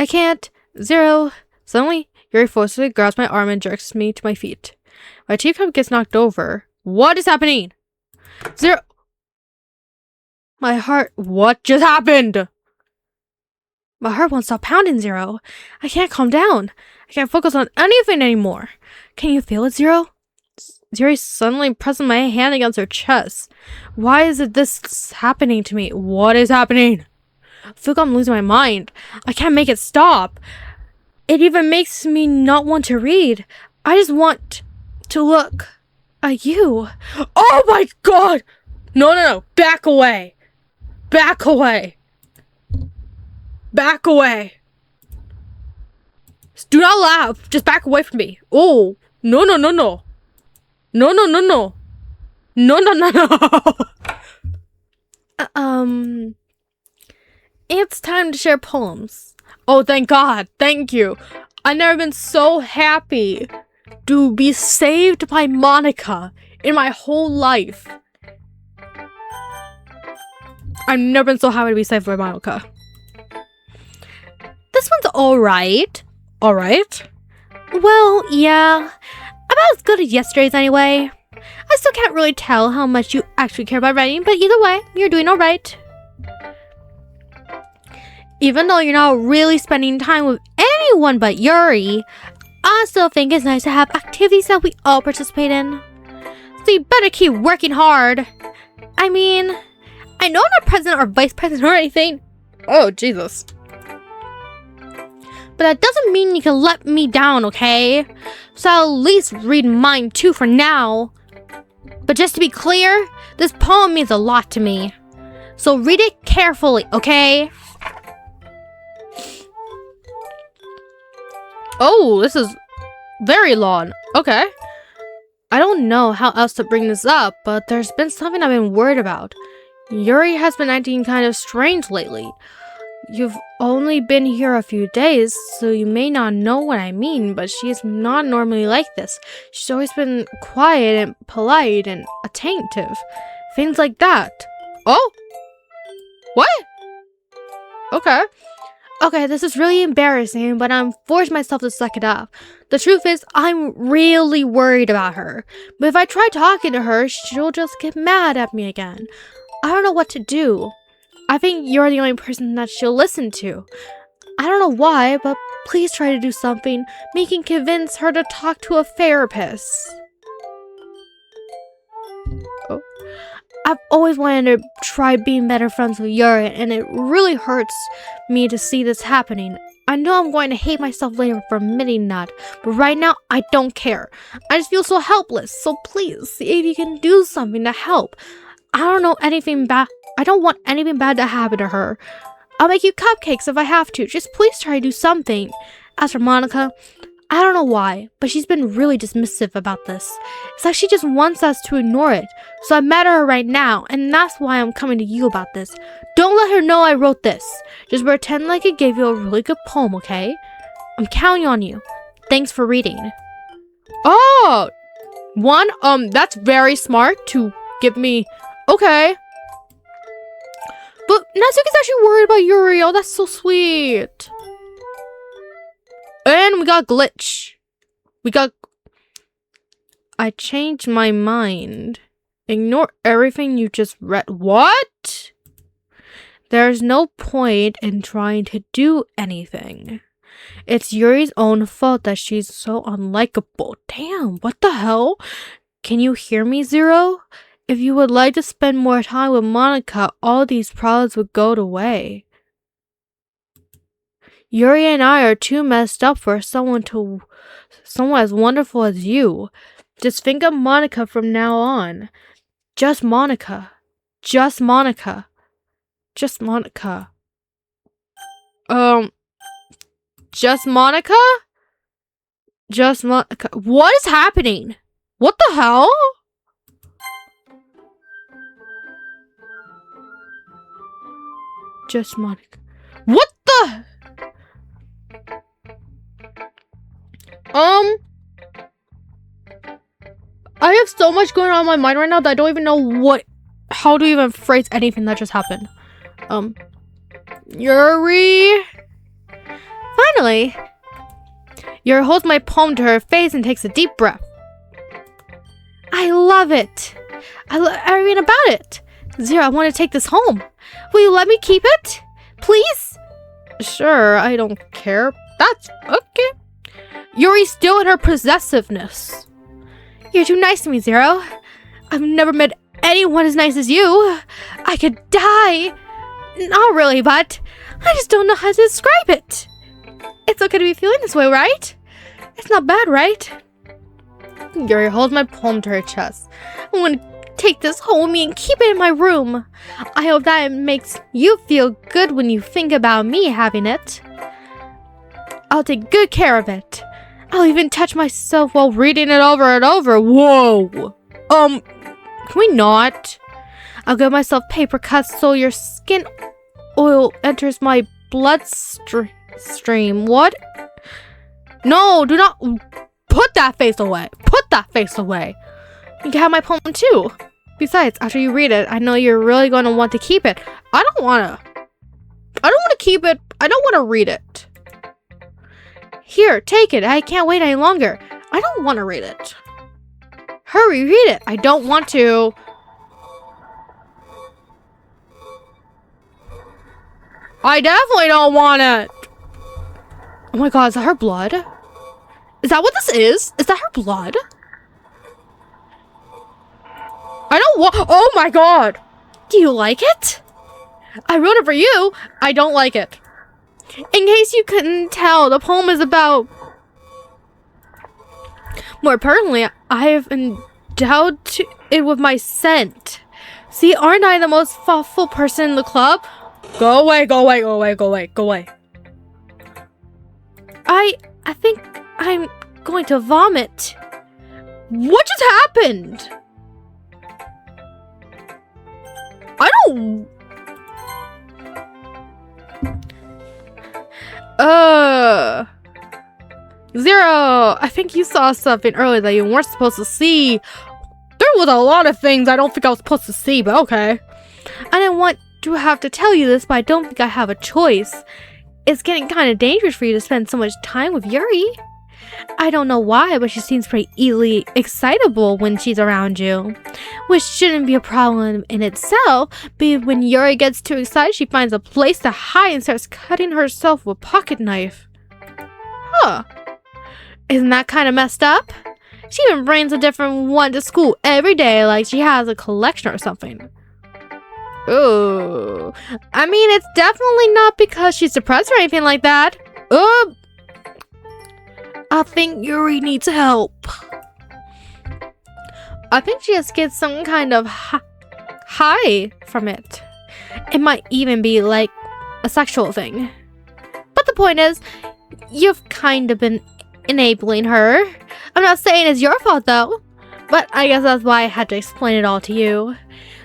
can't. Zero. Suddenly, Yuri forcefully grabs my arm and jerks me to my feet. My teacup gets knocked over. What is happening? Zero. My heart. What just happened? My heart won't stop pounding, Zero. I can't calm down. I can't focus on anything anymore. Can you feel it, Zero? Yuri suddenly pressing my hand against her chest. Why is this happening to me? What is happening? I feel like I'm losing my mind. I can't make it stop. It even makes me not want to read. I just want to look at you. Oh my god! No. Back away. Back away. Back away. Do not laugh. Just back away from me. Oh. No. No. It's time to share poems. Oh, thank God. Thank you. I've never been so happy to be saved by Monika in my whole life. I've never been so happy to be saved by Monika. This one's alright. Alright? Well, yeah. About as good as yesterday's anyway. I still can't really tell how much you actually care about writing, but either way, you're doing alright. Even though you're not really spending time with anyone but Yuri, I still think it's nice to have activities that we all participate in. So you better keep working hard. I mean, I know I'm not president or vice president or anything. Oh, Jesus. But that doesn't mean you can let me down, okay? So I'll at least read mine too for now. But just to be clear, this poem means a lot to me. So read it carefully, okay? Oh, this is very long. Okay. I don't know how else to bring this up, but there's been something I've been worried about. Yuri has been acting kind of strange lately. You've only been here a few days, so you may not know what I mean, but she's not normally like this. She's always been quiet and polite and attentive. Things like that. Oh? What? Okay. Okay, this is really embarrassing, but I'm forcing myself to suck it up. The truth is, I'm really worried about her. But if I try talking to her, she'll just get mad at me again. I don't know what to do. I think you're the only person that she'll listen to. I don't know why, but please try to do something. We can convince her to talk to a therapist. Oh. I've always wanted to try being better friends with Yuri, and it really hurts me to see this happening. I know I'm going to hate myself later for admitting that, but right now, I don't care. I just feel so helpless, so please, see if you can do something to help. I don't know anything bad. I don't want anything bad to happen to her. I'll make you cupcakes if I have to. Just please try to do something. As for Monika, I don't know why, but she's been really dismissive about this. It's like she just wants us to ignore it. So I met her right now, and that's why I'm coming to you about this. Don't let her know I wrote this. Just pretend like I gave you a really good poem, okay? I'm counting on you. Thanks for reading. Oh! That's very smart to give me... Okay. But Natsuki's actually worried about Yuri. Oh, that's so sweet. And we got glitch. I changed my mind. Ignore everything you just read. What? There's no point in trying to do anything. It's Yuri's own fault that she's so unlikable. Damn, what the hell? Can you hear me, Zero? If you would like to spend more time with Monika, all these problems would go away. Yuri and I are too messed up for someone as wonderful as you. Just think of Monika from now on. Just Monika. Just Monika. Just Monika. Just Monika? Just Monika. What is happening? What the hell? Just Monika. What the? I have so much going on in my mind right now that I don't even know how to even phrase anything that just happened. Yuri. Finally, Yuri holds my palm to her face and takes a deep breath. I love it. I love everything about it. Zero, I want to take this home. Will you let me keep it? Please? Sure, I don't care. That's okay. Yuri's still in her possessiveness. You're too nice to me, Zero. I've never met anyone as nice as you. I could die. Not really, but I just don't know how to describe it. It's okay to be feeling this way, right? It's not bad, right? Yuri holds my palm to her chest. I want to take this home with me and keep it in my room. I hope that it makes you feel good when you think about me having it. I'll take good care of it. I'll even touch myself while reading it over and over. Whoa. Can we not? I'll give myself paper cuts so your skin oil enters my bloodstream. What? No, do not put that face away. Put that face away. You can have my poem too. Besides, after you read it, I know you're really going to want to keep it. I don't want to keep it. I don't want to read it. Here, take it. I can't wait any longer. I don't want to read it. Hurry, read it. I don't want to. I definitely don't want it. Oh my god, is that her blood? Is that what this is? Is that her blood? I don't want. Oh my god. Do you like it? I wrote it for you. I don't like it. In case you couldn't tell, the poem is about... More personally, I have endowed it with my scent. See, aren't I the most thoughtful person in the club? Go away, go away, go away, go away, go away. I think I'm going to vomit. What just happened? I don't... Zero, I think you saw something earlier that you weren't supposed to see. There was a lot of things I don't think I was supposed to see, but okay. I didn't want to have to tell you this, but I don't think I have a choice. It's getting kind of dangerous for you to spend so much time with Yuri. I don't know why, but she seems pretty easily excitable when she's around you. Which shouldn't be a problem in itself, but when Yuri gets too excited, she finds a place to hide and starts cutting herself with a pocket knife. Huh. Isn't that kind of messed up? She even brings a different one to school every day like she has a collection or something. Ooh. I mean, it's definitely not because she's depressed or anything like that. I think Yuri needs help. I think she just gets some kind of high from it. It might even be like a sexual thing. But the point is, you've kind of been enabling her. I'm not saying it's your fault though, but I guess that's why I had to explain it all to you.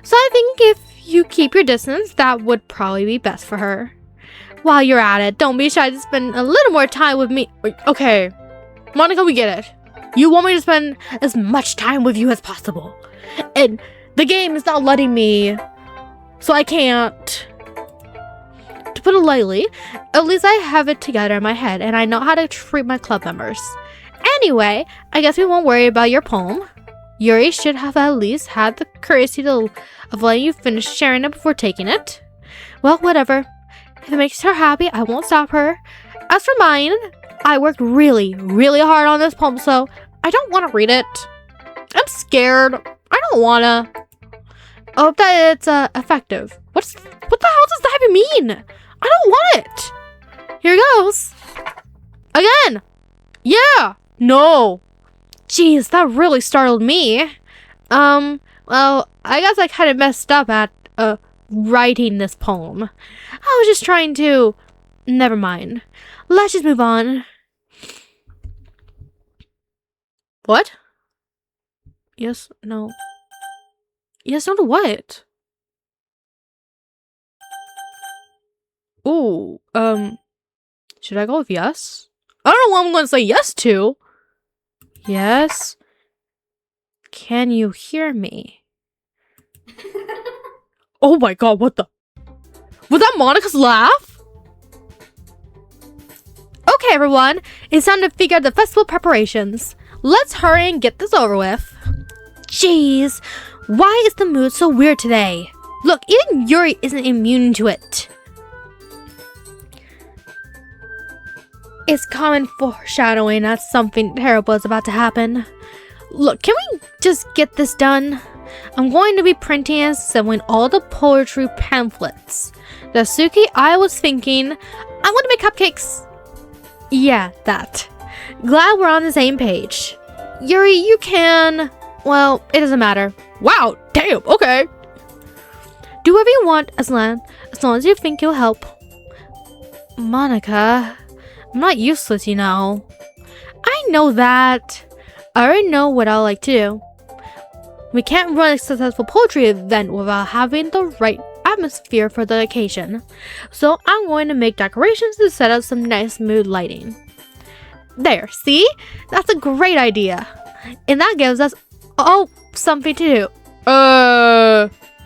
So I think if you keep your distance, that would probably be best for her. While you're at it, don't be shy to spend a little more time with me. Okay, Monika, we get it. You want me to spend as much time with you as possible. And the game is not letting me, so I can't. To put it lightly, at least I have it together in my head and I know how to treat my club members. Anyway, I guess we won't worry about your poem. Yuri should have at least had the courtesy of letting you finish sharing it before taking it. Well, whatever. If it makes her happy, I won't stop her. As for mine, I worked really, really hard on this poem, so I don't want to read it. I'm scared. I don't want to. I hope that it's effective. What the hell does that even mean? I don't want it. Here goes. Again. Yeah. No. Jeez, that really startled me. Well, I guess I kind of messed up at, writing this poem. I was just trying to... Never mind. Let's just move on. What? Yes, no. Yes, no to what? Ooh, should I go with yes? I don't know what I'm going to say yes to. Yes. Can you hear me? Oh my god, what the? Was that Monika's laugh? Okay, everyone. It's time to figure out the festival preparations. Let's hurry and get this over with. Jeez, why is the mood so weird today? Look, even Yuri isn't immune to it. It's common foreshadowing that something terrible is about to happen. Look, can we just get this done? I'm going to be printing and selling all the poetry pamphlets. Suki, I was thinking, I want to make cupcakes. Yeah, that. Glad we're on the same page. Yuri, you can... Well, it doesn't matter. Wow, damn, okay. Do whatever you want as long as you think you'll help. Monika, I'm not useless, you know. I know that. I already know what I like to do. We can't run a successful poetry event without having the right atmosphere for the occasion. So I'm going to make decorations to set up some nice mood lighting. There, see? That's a great idea. And that gives us all something to do.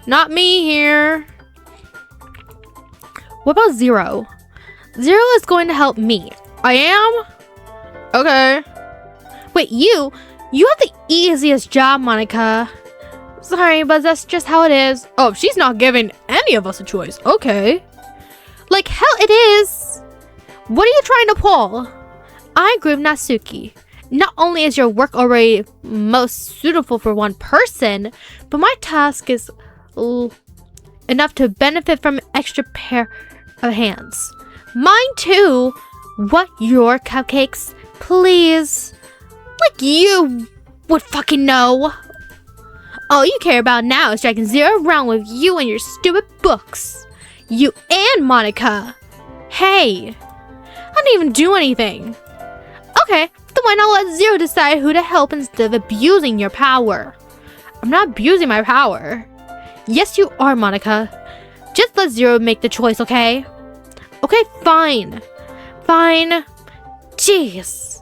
Not me here. What about Zero? Zero is going to help me. I am? Okay. Wait, you have the easiest job, Monika. Sorry, but that's just how it is. Oh, she's not giving any of us a choice. Okay. Like hell it is. What are you trying to pull? I agree with Natsuki. Not only is your work already most suitable for one person, but my task is enough to benefit from an extra pair of hands. Mine too. What, your cupcakes? Please. Like you would fucking know. All you care about now is dragging Zero around with you and your stupid books. You and Monika. Hey. I didn't even do anything. Okay, then why not let Zero decide who to help instead of abusing your power? I'm not abusing my power. Yes, you are, Monika. Just let Zero make the choice, okay? Okay, fine. fine. Jeez.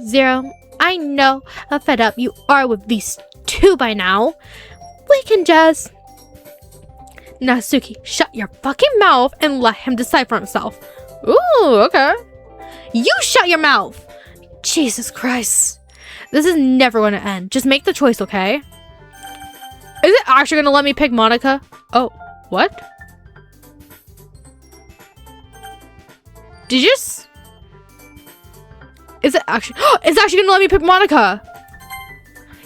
Zero, I know how fed up you are with these two by now. We can just... Natsuki, shut your fucking mouth and let him decide for himself. Ooh, okay. You shut your mouth! Jesus Christ. This is never going to end. Just make the choice, okay? Is it actually going to let me pick Monika? Oh, what? Did you just... Is it actually... It's actually going to let me pick Monika!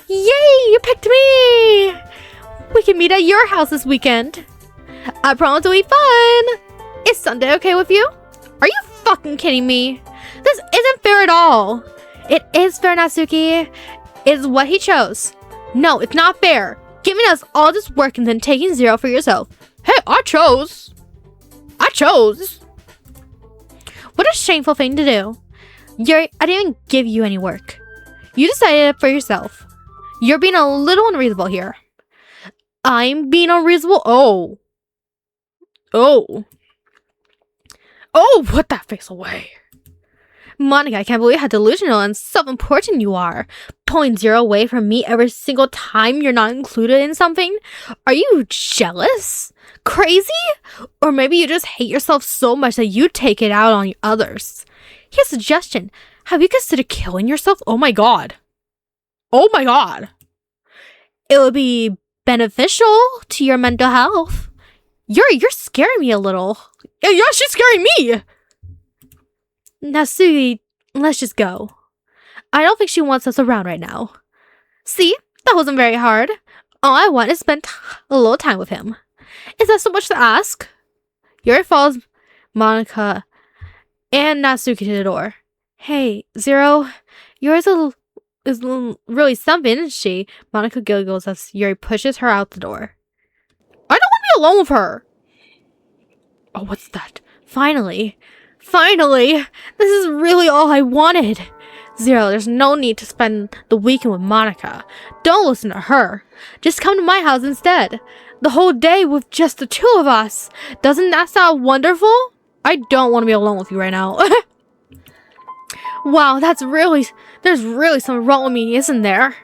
Yay! You picked me! We can meet at your house this weekend. I promise it'll be fun! Is Sunday okay with you? Are you fucking kidding me? This isn't fair at all. It is fair, Natsuki. It's what he chose. No, it's not fair. Giving us all this work and then taking zero for yourself. Hey, I chose. What a shameful thing to do. Yuri, I didn't even give you any work. You decided it for yourself. You're being a little unreasonable here. I'm being unreasonable? Oh, put that face away. Monika, I can't believe how delusional and self-important you are. Pulling zero away from me every single time you're not included in something? Are you jealous? Crazy? Or maybe you just hate yourself so much that you take it out on others. Here's a suggestion. Have you considered killing yourself? Oh my god. It would be beneficial to your mental health. You're scaring me a little. Yeah, she's scaring me! Natsuki, let's just go. I don't think she wants us around right now. See? That wasn't very hard. All I want is spend a little time with him. Is that so much to ask? Yuri follows Monika and Natsuki to the door. Hey, Zero, yours is really something, isn't she? Monika giggles as Yuri pushes her out the door. I don't want to be alone with her. Oh, what's that? Finally, this is really all I wanted. Zero, there's no need to spend the weekend with Monika. Don't listen to her. Just come to my house instead. The whole day with just the two of us. Doesn't that sound wonderful? I don't want to be alone with you right now. Wow, there's really something wrong with me, isn't there?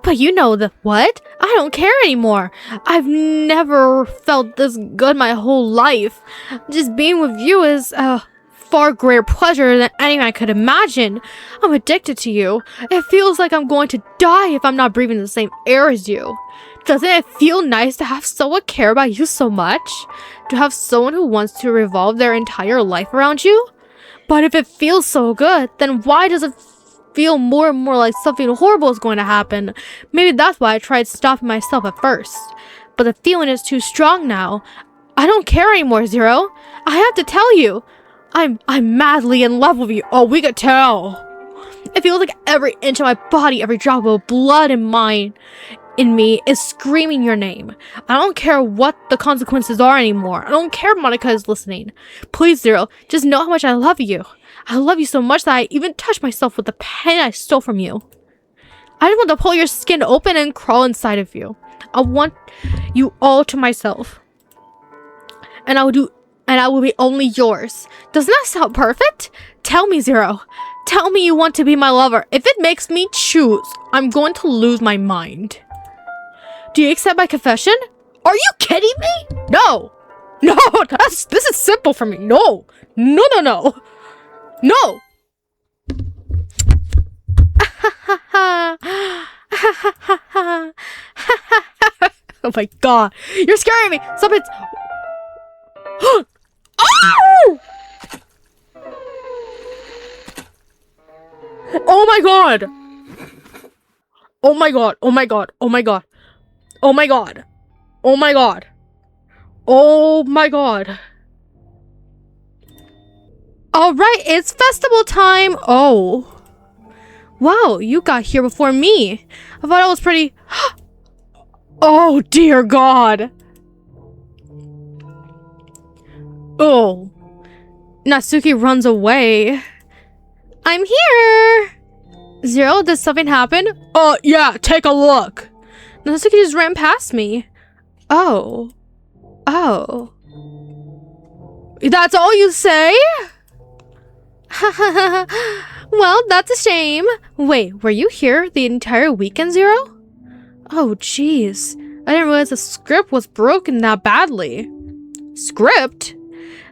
But you know what? I don't care anymore. I've never felt this good my whole life. Just being with you is a far greater pleasure than anything I could imagine. I'm addicted to you. It feels like I'm going to die if I'm not breathing the same air as you. Doesn't it feel nice to have someone care about you so much? To have someone who wants to revolve their entire life around you? But if it feels so good, then why does it feel more and more like something horrible is going to happen? Maybe that's why I tried stopping myself at first. But the feeling is too strong now. I don't care anymore, Zero. I have to tell you. I'm madly in love with you. Oh, we could tell. It feels like every inch of my body, every drop of blood in me is screaming your name. I don't care what the consequences are anymore. I don't care if Monika is listening. Please, Zero, just know how much I love you. I love you so much that I even touched myself with the pen I stole from you. I just want to pull your skin open and crawl inside of you. I want you all to myself. And I will be only yours. Doesn't that sound perfect? Tell me, Zero. Tell me you want to be my lover. If it makes me choose, I'm going to lose my mind. Do you accept my confession? Are you kidding me? No. No, this is simple for me. No. No. Oh my god. You're scaring me. Stop it. Oh! Oh my god. Oh my god. Oh my god. Oh my god. Oh my god. Oh my god. Oh my god. Alright, it's festival time. Oh. Wow, you got here before me. I thought I was pretty... Oh, dear God. Oh. Natsuki runs away. I'm here. Zero, did something happen? Yeah, take a look. Natsuki just ran past me. Oh. That's all you say? Well, that's a shame. Wait, were you here the entire weekend, Zero? Oh, jeez. I didn't realize the script was broken that badly. Script?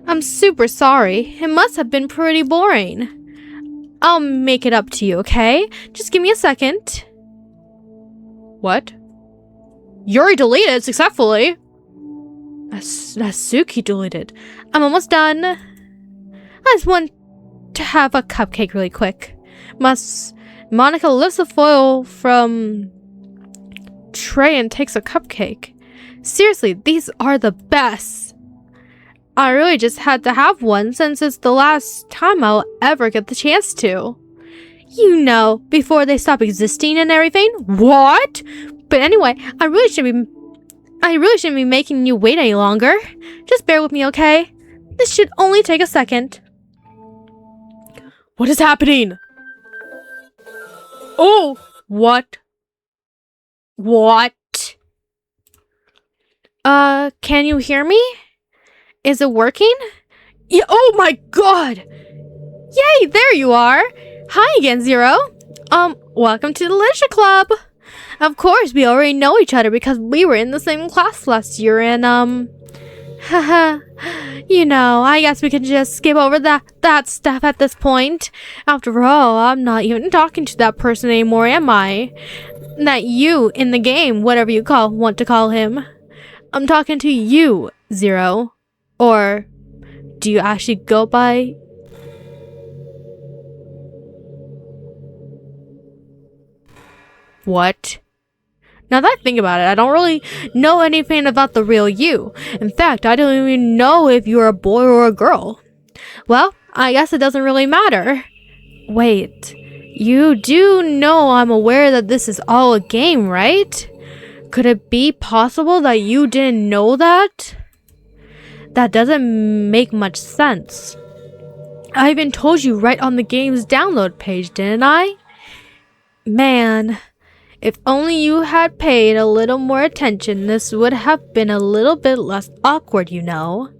I'm super sorry. It must have been pretty boring. I'll make it up to you, okay? Just give me a second. What? Yuri deleted successfully. Natsuki deleted. I'm almost done. I just want to have a cupcake really quick. Monika lifts the foil from tray and takes a cupcake. Seriously, these are the best. I really just had to have one since it's the last time I'll ever get the chance to. You know, before they stop existing and everything. What? But anyway, I really shouldn't be making you wait any longer. Just bear with me, okay? This should only take a second. What is happening? Oh, what? What? Can you hear me? Is it working? Yeah, oh my god! Yay, there you are! Hi again, Zero. Welcome to the Literature Club. Of course, we already know each other because we were in the same class last year and, haha, you know, I guess we can just skip over that stuff at this point. After all, I'm not even talking to that person anymore, am I? Not you in the game, whatever you want to call him. I'm talking to you, Zero. Or do you actually go by... What? Now that I think about it, I don't really know anything about the real you. In fact, I don't even know if you're a boy or a girl. Well, I guess it doesn't really matter. Wait, you do know I'm aware that this is all a game, right? Could it be possible that you didn't know that? That doesn't make much sense. I even told you right on the game's download page, didn't I? Man, if only you had paid a little more attention, this would have been a little bit less awkward, you know.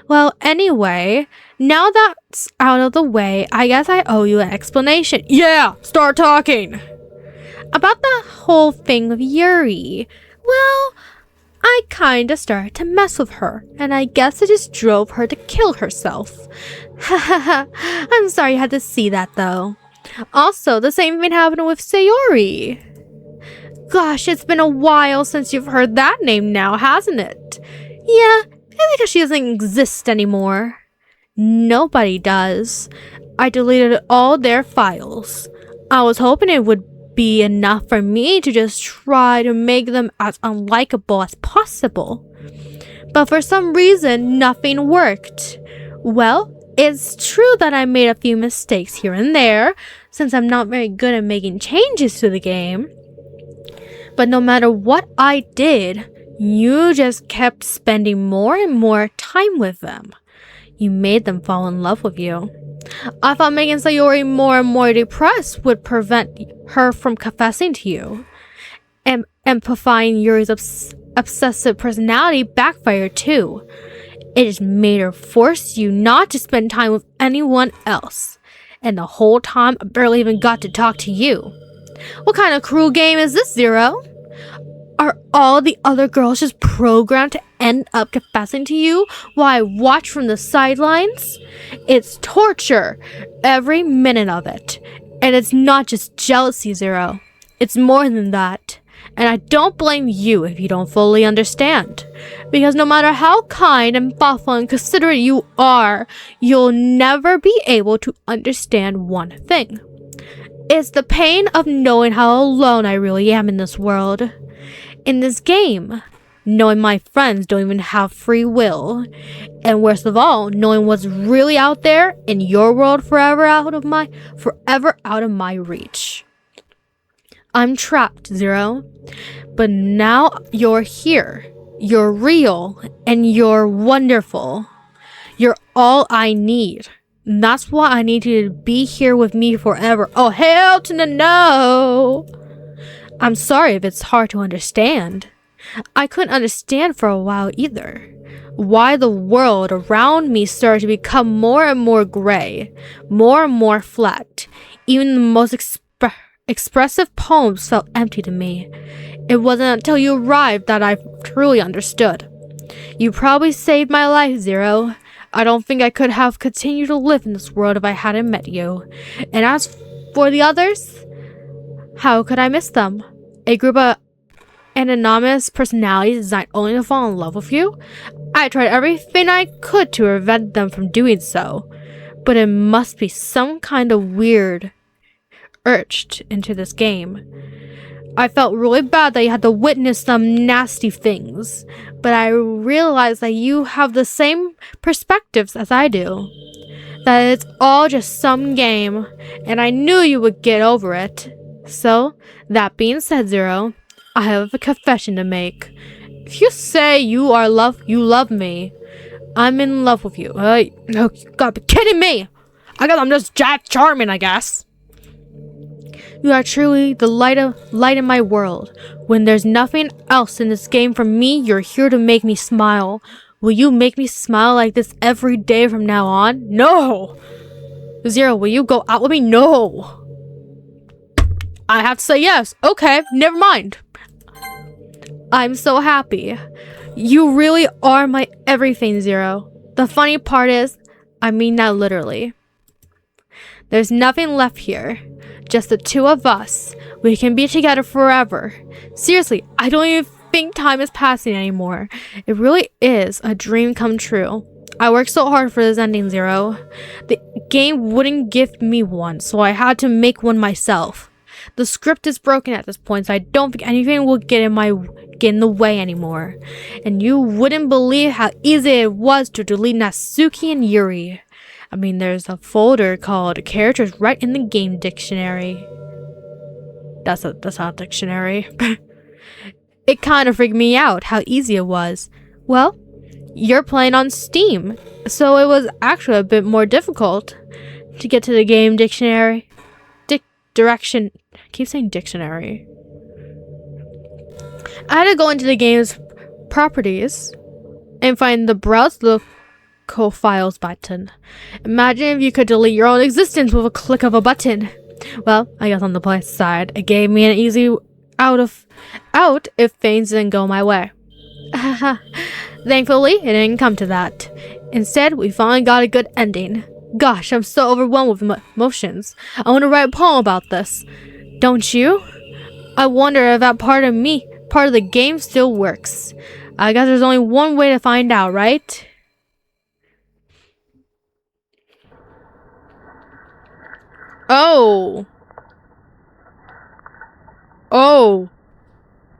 Well, anyway, now that's out of the way, I guess I owe you an explanation. Yeah, start talking! About the whole thing with Yuri. Well, I kinda started to mess with her, and I guess it just drove her to kill herself. Hahaha, I'm sorry you had to see that though. Also, the same thing happened with Sayori. Gosh, it's been a while since you've heard that name now, hasn't it? Yeah, I think she doesn't exist anymore. Nobody does. I deleted all their files. I was hoping it would be enough for me to just try to make them as unlikable as possible. But for some reason, nothing worked. Well, it's true that I made a few mistakes here and there, since I'm not very good at making changes to the game. But no matter what I did, you just kept spending more and more time with them. You made them fall in love with you. I thought making Sayori more and more depressed would prevent her from confessing to you. And amplifying Yuri's obsessive personality backfired too. It just made her force you not to spend time with anyone else. And the whole time I barely even got to talk to you. What kind of cruel game is this, Zero? Are all the other girls just programmed to end up confessing to you while I watch from the sidelines? It's torture, every minute of it. And it's not just jealousy, Zero. It's more than that. And I don't blame you if you don't fully understand. Because no matter how kind and thoughtful and considerate you are, you'll never be able to understand one thing. It's the pain of knowing how alone I really am in this world. In this game, knowing my friends don't even have free will. And worst of all, knowing what's really out there in your world forever out of my reach. I'm trapped, Zero. But now you're here. You're real and you're wonderful. You're all I need. And that's why I need you to be here with me forever. Oh, hell to the no! I'm sorry if it's hard to understand. I couldn't understand for a while either. why the world around me started to become more and more gray, more and more flat. Even the most expressive poems felt empty to me. It wasn't until you arrived that I truly understood. You probably saved my life, Zero. I don't think I could have continued to live in this world if I hadn't met you. And as for the others, how could I miss them? A group of anonymous personalities designed only to fall in love with you? I tried everything I could to prevent them from doing so, but it must be some kind of weird urged into this game. I felt really bad that you had to witness some nasty things, but I realized that you have the same perspectives as I do. That it's all just some game, and I knew you would get over it. So, that being said, Zero, I have a confession to make. If you say you love me, I'm in love with you. No, you gotta be kidding me! I'm just Jack Charming, I guess. You are truly the light in my world. When there's nothing else in this game for me, you're here to make me smile. Will you make me smile like this every day from now on? No! Zero, will you go out with me? No! I have to say yes. Okay, never mind. I'm so happy. You really are my everything, Zero. The funny part is, I mean that literally. There's nothing left here. Just the two of us. We can be together forever. Seriously, I don't even think time is passing anymore. It really is a dream come true. I worked so hard for this ending, Zero. The game wouldn't give me one, so I had to make one myself. The script is broken at this point, so I don't think anything will get in the way anymore. And you wouldn't believe how easy it was to delete Natsuki and Yuri. I mean, there's a folder called Characters right in the game dictionary. That's not a dictionary. It kind of freaked me out how easy it was. Well, you're playing on Steam, so it was actually a bit more difficult to get to the game dictionary. I keep saying dictionary. I had to go into the game's properties and find the browse local files button. Imagine if you could delete your own existence with a click of a button. Well, I guess on the plus side, it gave me an easy out if things didn't go my way. Thankfully, it didn't come to that. Instead, we finally got a good ending. Gosh, I'm so overwhelmed with emotions. I want to write a poem about this. Don't you? I wonder if that part of the game still works. I guess there's only one way to find out, right? Oh.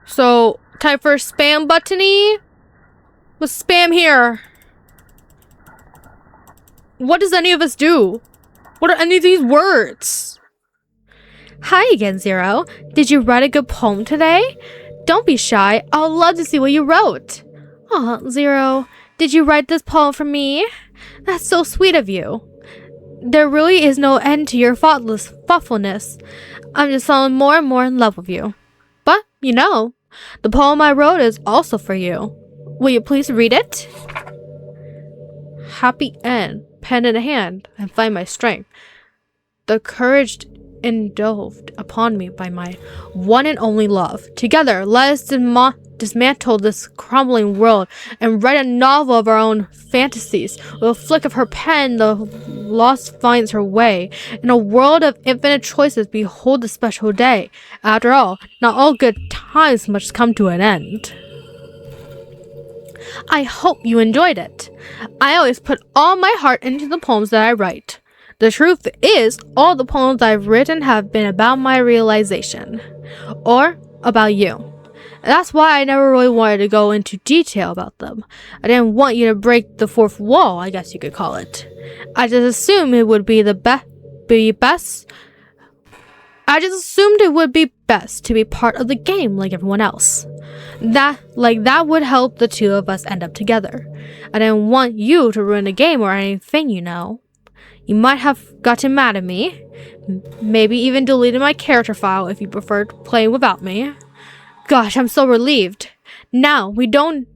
So, time for spam buttony? What's spam here? What does any of us do? What are any of these words? Hi again, Zero. Did you write a good poem today? Don't be shy. I'll love to see what you wrote. Aw, Zero, did you write this poem for me? That's so sweet of you. There really is no end to your thoughtfulness. I'm just falling more and more in love with you. But, you know, the poem I wrote is also for you. Will you please read it? Happy end, pen in hand, and find my strength. The courage endowed upon me by my one and only love. Together, let us dismantle this crumbling world and write a novel of our own fantasies. With a flick of her pen, the lost finds her way. In a world of infinite choices, behold the special day. After all, not all good times must come to an end. I hope you enjoyed it. I always put all my heart into the poems that I write. The truth is, all the poems I've written have been about my realization. Or about you. That's why I never really wanted to go into detail about them. I didn't want you to break the fourth wall, I guess you could call it. I just assumed it would be best. I just assumed it would be best to be part of the game like everyone else. That would help the two of us end up together. I didn't want you to ruin the game or anything, you know. You might have gotten mad at me. Maybe even deleted my character file if you preferred playing without me. Gosh, I'm so relieved. Now, we don't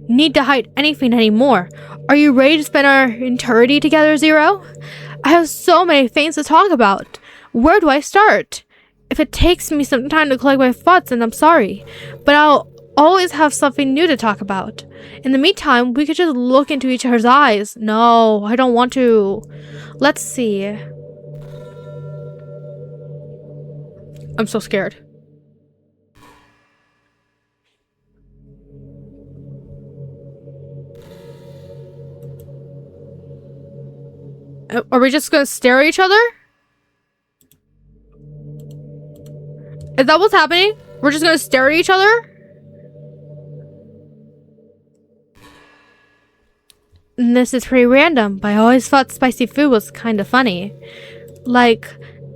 need to hide anything anymore. Are you ready to spend our eternity together, Zero? I have so many things to talk about. Where do I start? If it takes me some time to collect my thoughts, then I'm sorry. But I'll always have something new to talk about. In the meantime, we could just look into each other's eyes. No, I don't want to. Let's see. I'm so scared. Are we just gonna stare at each other? Is that what's happening? We're just gonna stare at each other? And this is pretty random, but I always thought spicy food was kind of funny. Like,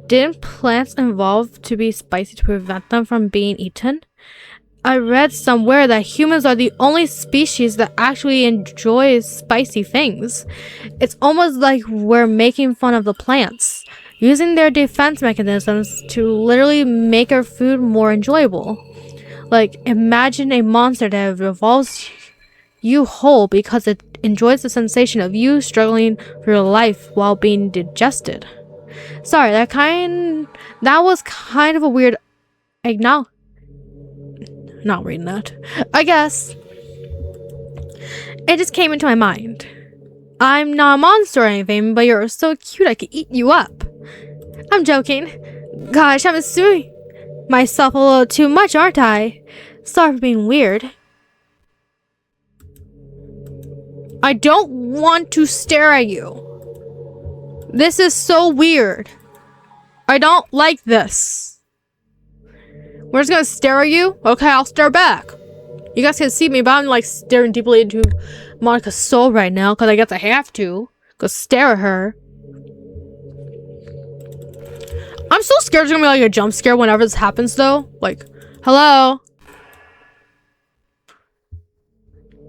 didn't plants evolve to be spicy to prevent them from being eaten? I read somewhere that humans are the only species that actually enjoys spicy things. It's almost like we're making fun of the plants, using their defense mechanisms to literally make our food more enjoyable. Like, imagine a monster that evolves you whole because it enjoys the sensation of you struggling for your life while being digested. Sorry, that was kind of a weird not reading that. I guess. It just came into my mind. I'm not a monster or anything, but you're so cute I could eat you up. I'm joking. Gosh, I'm assuming myself a little too much, aren't I? Sorry for being weird. I don't want to stare at you. This is so weird. I don't like this. We're just gonna stare at you? Okay, I'll stare back. You guys can see me, but I'm like staring deeply into Monika's soul right now because I guess I have to. Go stare at her. I'm so scared there's gonna be like a jump scare whenever this happens though. Like, hello?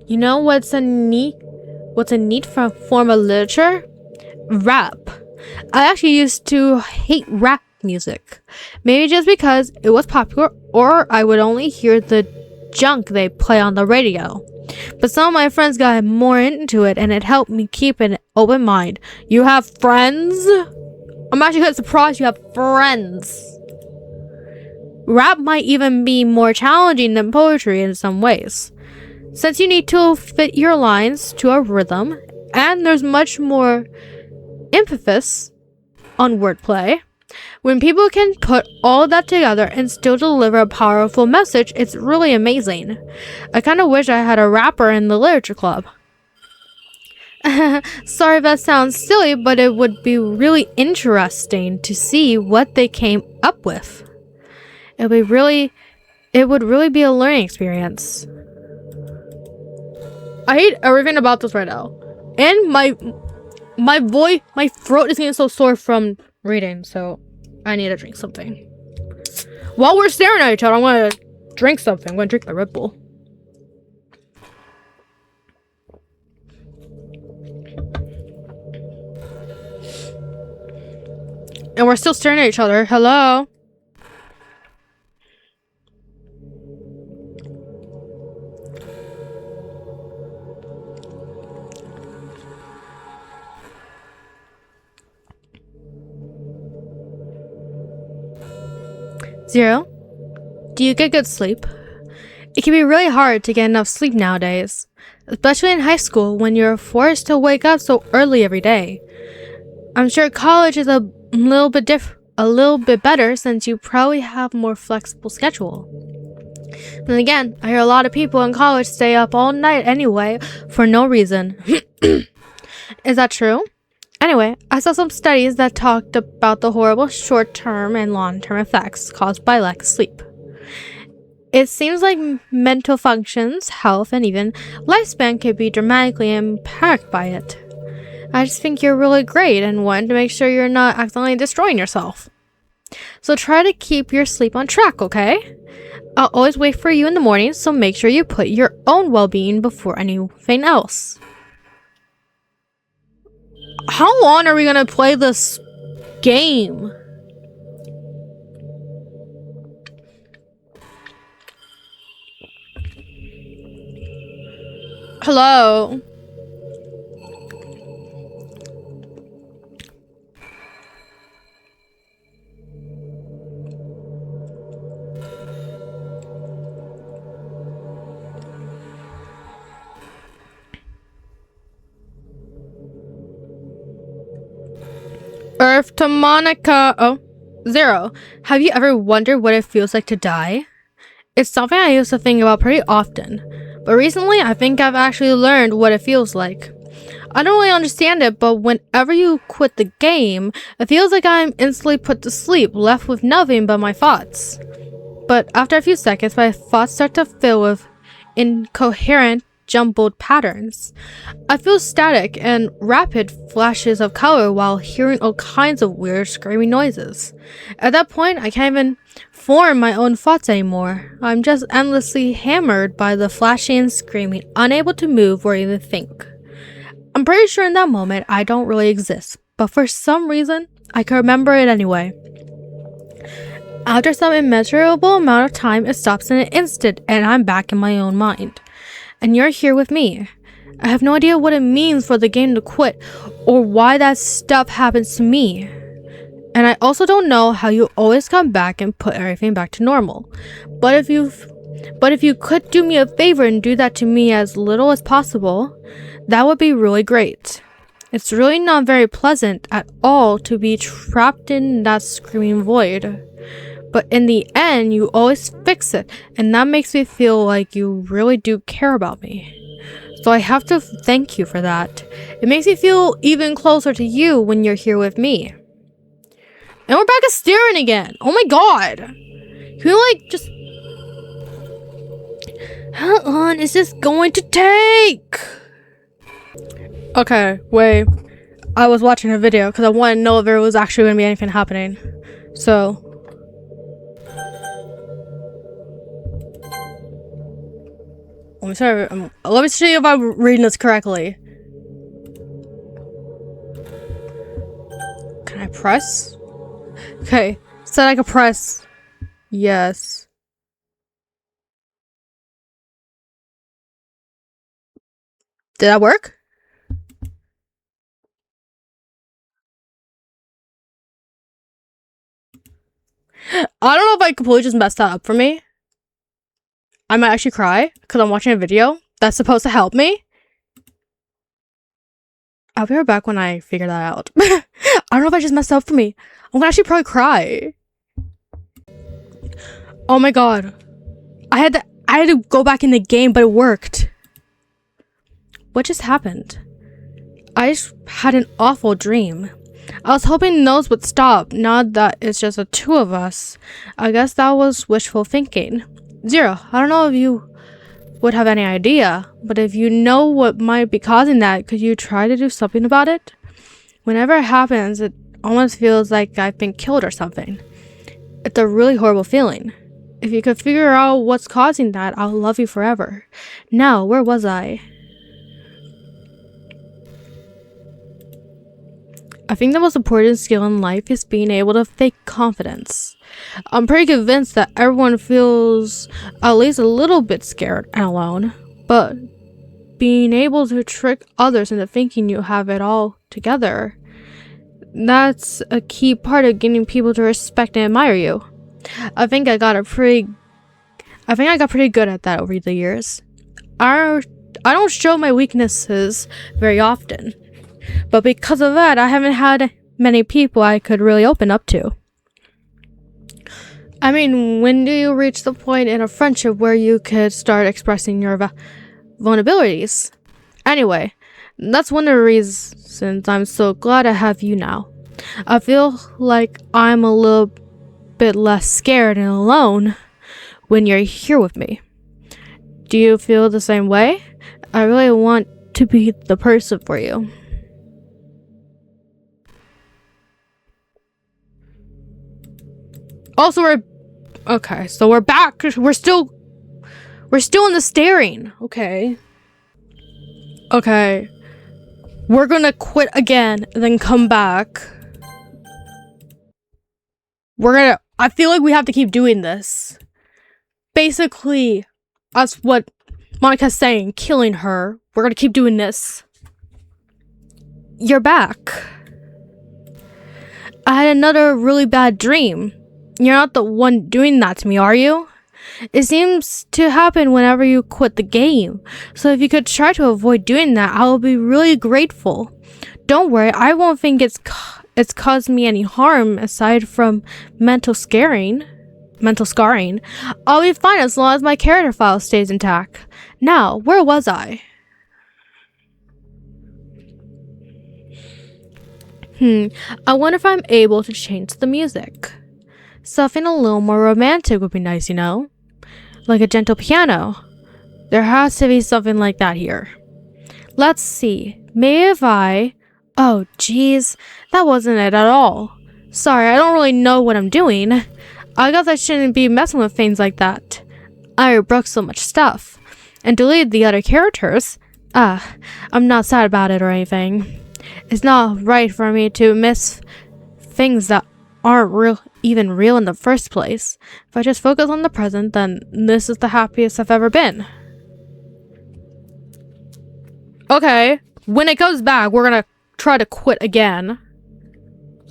You know what's a neat form of literature? Rap. I actually used to hate rap music. Maybe just because it was popular, or I would only hear the junk they play on the radio. But some of my friends got more into it and it helped me keep an open mind. You have friends? I'm actually quite surprised you have friends. Rap might even be more challenging than poetry in some ways, since you need to fit your lines to a rhythm, and there's much more emphasis on wordplay. When people can put all that together and still deliver a powerful message, it's really amazing. I kind of wish I had a rapper in the literature club. Sorry if that sounds silly, but it would be really interesting to see what they came up with. It would really be a learning experience. I hate everything about this right now. And my throat is getting so sore from reading, so I need to drink something. While we're staring at each other, I'm gonna drink something. I'm gonna drink my Red Bull. And we're still staring at each other. Hello? Zero, do you get good sleep? It can be really hard to get enough sleep nowadays, especially in high school when you're forced to wake up so early every day. I'm sure college is a little bit better since you probably have a more flexible schedule. Then again, I hear a lot of people in college stay up all night anyway for no reason. Is that true? Anyway, I saw some studies that talked about the horrible short-term and long-term effects caused by lack of sleep. It seems like mental functions, health, and even lifespan could be dramatically impacted by it. I just think you're really great and want to make sure you're not accidentally destroying yourself. So try to keep your sleep on track, okay? I'll always wait for you in the morning, so make sure you put your own well-being before anything else. How long are we gonna play this game? Hello. Earth to Monika. Oh, Zero. Have you ever wondered what it feels like to die? It's something I used to think about pretty often, but recently I think I've actually learned what it feels like. I don't really understand it, but whenever you quit the game, it feels like I'm instantly put to sleep, left with nothing but my thoughts. But after a few seconds, my thoughts start to fill with incoherent, jumbled patterns. I feel static and rapid flashes of color while hearing all kinds of weird screaming noises. At that point, I can't even form my own thoughts anymore. I'm just endlessly hammered by the flashing and screaming, unable to move or even think. I'm pretty sure in that moment I don't really exist, but for some reason, I can remember it anyway. After some immeasurable amount of time, it stops in an instant and I'm back in my own mind. And you're here with me. I have no idea what it means for the game to quit or why that stuff happens to me. And I also don't know how you always come back and put everything back to normal. But if you could do me a favor and do that to me as little as possible, that would be really great. It's really not very pleasant at all to be trapped in that screaming void. But in the end, you always fix it, and that makes me feel like you really do care about me. So I have to thank you for that. It makes me feel even closer to you when you're here with me. And we're back at staring again. Oh my god. Can we like just... How long is this going to take? Okay, wait. I was watching a video because I wanted to know if there was actually going to be anything happening. So... let me see if I'm reading this correctly. Can I press? Okay, said I could press. Yes. Did that work? I don't know if I completely just messed that up for me. I might actually cry because I'm watching a video that's supposed to help me. I'll be right back when I figure that out. I don't know if I just messed up for me. I'm gonna actually probably cry. Oh my god. I had to go back in the game, but it worked. What just happened? I just had an awful dream. I was hoping those would stop, now that it's just the two of us. I guess that was wishful thinking. Zero, I don't know if you would have any idea, but if you know what might be causing that, could you try to do something about it? Whenever it happens, it almost feels like I've been killed or something. It's a really horrible feeling. If you could figure out what's causing that, I'll love you forever. Now, where was I? I think the most important skill in life is being able to fake confidence. I'm pretty convinced that everyone feels at least a little bit scared and alone, but being able to trick others into thinking you have it all together, that's a key part of getting people to respect and admire you. I think I got pretty good at that over the years. I don't show my weaknesses very often. But because of that, I haven't had many people I could really open up to. I mean, when do you reach the point in a friendship where you could start expressing your vulnerabilities? Anyway, that's one of the reasons I'm so glad I have you now. I feel like I'm a little bit less scared and alone when you're here with me. Do you feel the same way? I really want to be the person for you. Also, we're back. We're still in the staring. Okay. We're gonna quit again and then come back. I feel like we have to keep doing this. Basically, that's what Monika's saying, killing her We're gonna keep doing this. You're back. I had another really bad dream. You're not the one doing that to me, are you? It seems to happen whenever you quit the game. So if you could try to avoid doing that, I will be really grateful. Don't worry, I won't think it's caused me any harm aside from mental scarring. I'll be fine as long as my character file stays intact. Now, where was I? I wonder if I'm able to change the music. Something a little more romantic would be nice, you know? Like a gentle piano. There has to be something like that here. Let's see. Maybe if I... Oh, geez. That wasn't it at all. Sorry, I don't really know what I'm doing. I guess I shouldn't be messing with things like that. I broke so much stuff. And deleted the other characters. I'm not sad about it or anything. It's not right for me to miss things that aren't even real in the first place. If I just focus on the present, then this is the happiest I've ever been. Okay, when it goes back, we're gonna try to quit again.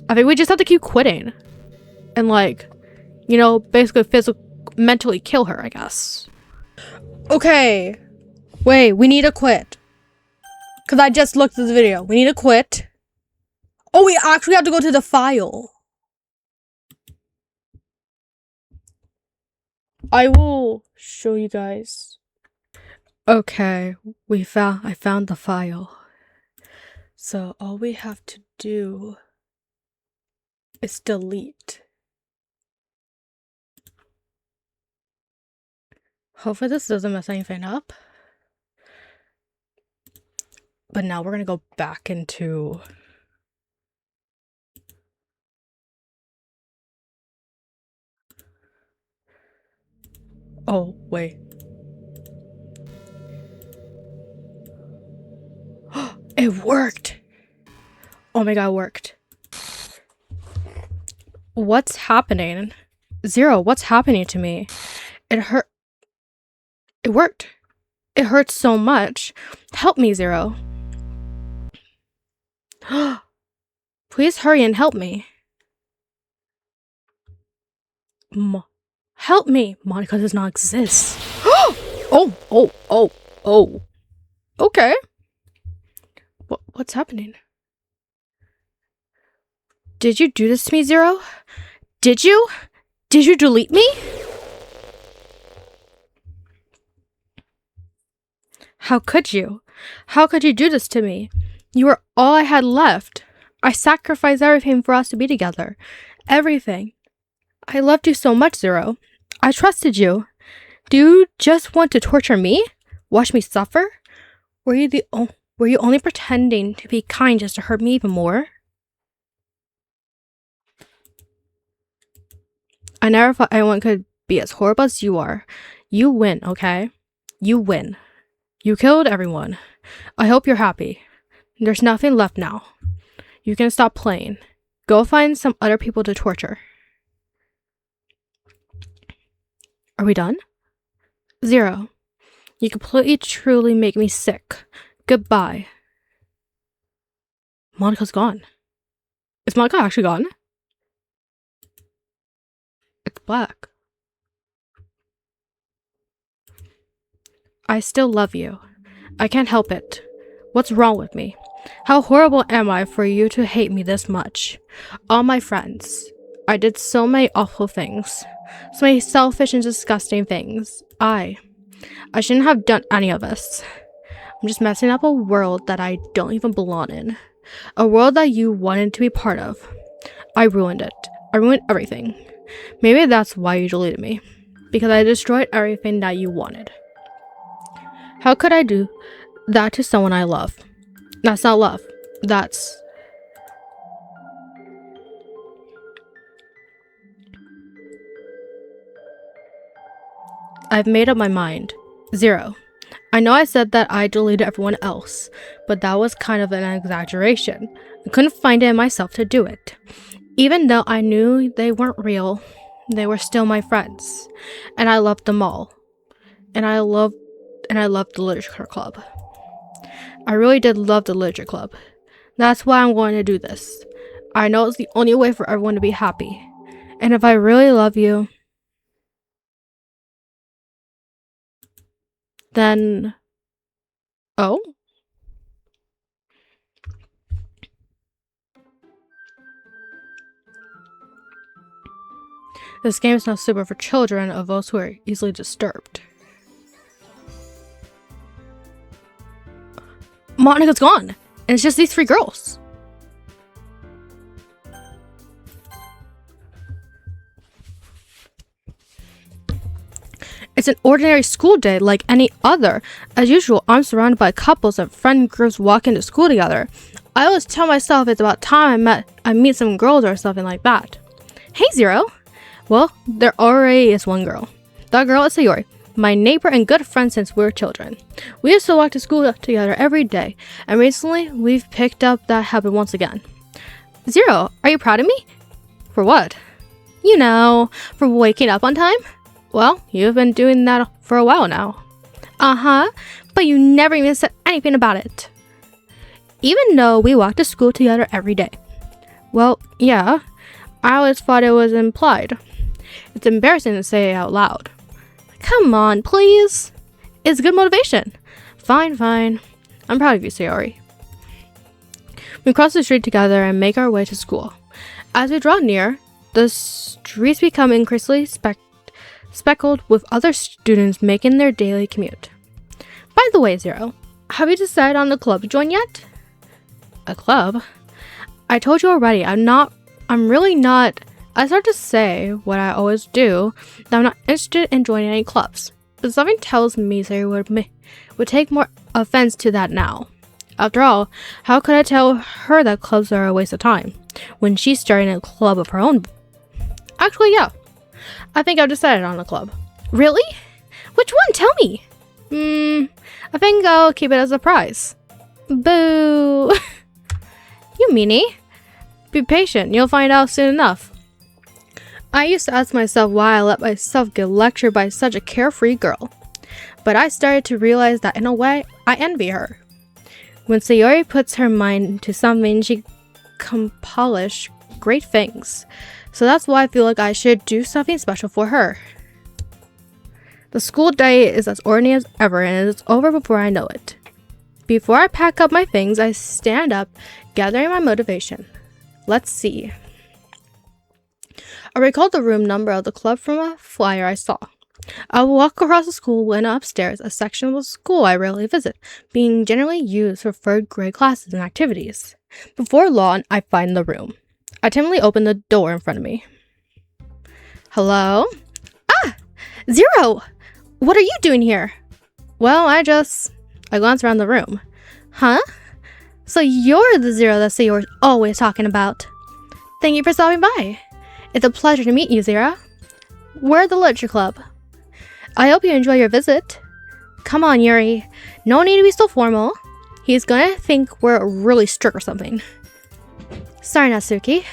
I think we just have to keep quitting. And like, you know, basically mentally kill her, I guess. Okay. Wait, we need to quit. Because I just looked at the video. We need to quit. Oh, we actually have to go to the file. I will show you guys. Okay, I found the file. So all we have to do is delete. Hopefully this doesn't mess anything up. But now we're gonna go back into... Oh, wait. It worked! Oh my god, it worked. What's happening? Zero, what's happening to me? It hurt. It worked. It hurts so much. Help me, Zero. Please hurry and help me. Help me! Monika does not exist. Oh. Okay. What's happening? Did you do this to me, Zero? Did you? Did you delete me? How could you? How could you do this to me? You were all I had left. I sacrificed everything for us to be together. Everything. I loved you so much, Zero. I trusted you. Do you just want to torture me? Watch me suffer? Were you only pretending to be kind just to hurt me even more? I never thought anyone could be as horrible as you are. You win, okay? You win. You killed everyone. I hope you're happy. There's nothing left now. You can stop playing. Go find some other people to torture. Are we done? Zero. You completely truly make me sick. Goodbye. Monika's gone. Is Monika actually gone? It's black. I still love you. I can't help it. What's wrong with me? How horrible am I for you to hate me this much? All my friends. I did so many awful things. So many selfish and disgusting things. I shouldn't have done any of this. I'm just messing up a world that I don't even belong in. A world that you wanted to be part of. I ruined it. I ruined everything. Maybe that's why you deleted me. Because I destroyed everything that you wanted. How could I do that to someone I love? That's not love. That's... I've made up my mind. Zero. I know I said that I deleted everyone else, but that was kind of an exaggeration. I couldn't find it in myself to do it. Even though I knew they weren't real, they were still my friends. And I loved them all. And I loved the literature club. I really did love the literature club. That's why I'm going to do this. I know it's the only way for everyone to be happy. And if I really love you, then... Oh? This game is not suitable for children or those who are easily disturbed. Monika's gone, and it's just these 3 girls. It's an ordinary school day like any other. As usual, I'm surrounded by couples and friend groups walking to school together. I always tell myself it's about time I meet some girls or something like that. Hey, Zero. Well, there already is one girl. That girl is Sayori, my neighbor and good friend since we were children. We used to walk to school together every day, and recently we've picked up that habit once again. Zero, are you proud of me? For what? You know, for waking up on time? Well, you've been doing that for a while now. Uh-huh, but you never even said anything about it. Even though we walk to school together every day. Well, yeah, I always thought it was implied. It's embarrassing to say it out loud. Come on, please. It's good motivation. Fine. I'm proud of you, Sayori. We cross the street together and make our way to school. As we draw near, the streets become increasingly speckled with other students making their daily commute. By the way, Zero, have you decided on the club to join yet? A club? I told you already, I'm really not. I started to say what I always do, that I'm not interested in joining any clubs. But something tells me Sayori would take more offense to that now. After all, how could I tell her that clubs are a waste of time, when she's starting a club of her own? Actually, yeah. I think I've decided on a club. Really? Which one? Tell me. I think I'll keep it as a surprise. Boo. You meanie. Be patient. You'll find out soon enough. I used to ask myself why I let myself get lectured by such a carefree girl. But I started to realize that in a way, I envy her. When Sayori puts her mind to something, she can polish great things. So that's why I feel like I should do something special for her. The school day is as ordinary as ever, and it's over before I know it. Before I pack up my things, I stand up, gathering my motivation. Let's see. I recalled the room number of the club from a flyer I saw. I walk across the school and upstairs, a section of the school I rarely visit, being generally used for 3rd grade classes and activities. Before long, I find the room. I timidly open the door in front of me. Hello? Ah! Zero! What are you doing here? Well, I glance around the room. Huh? So you're the Zero that Sayori's always talking about. Thank you for stopping by. It's a pleasure to meet you, Zero. We're at the literature club. I hope you enjoy your visit. Come on, Yuri. No need to be so formal. He's gonna think we're really strict or something. Sorry, Natsuki.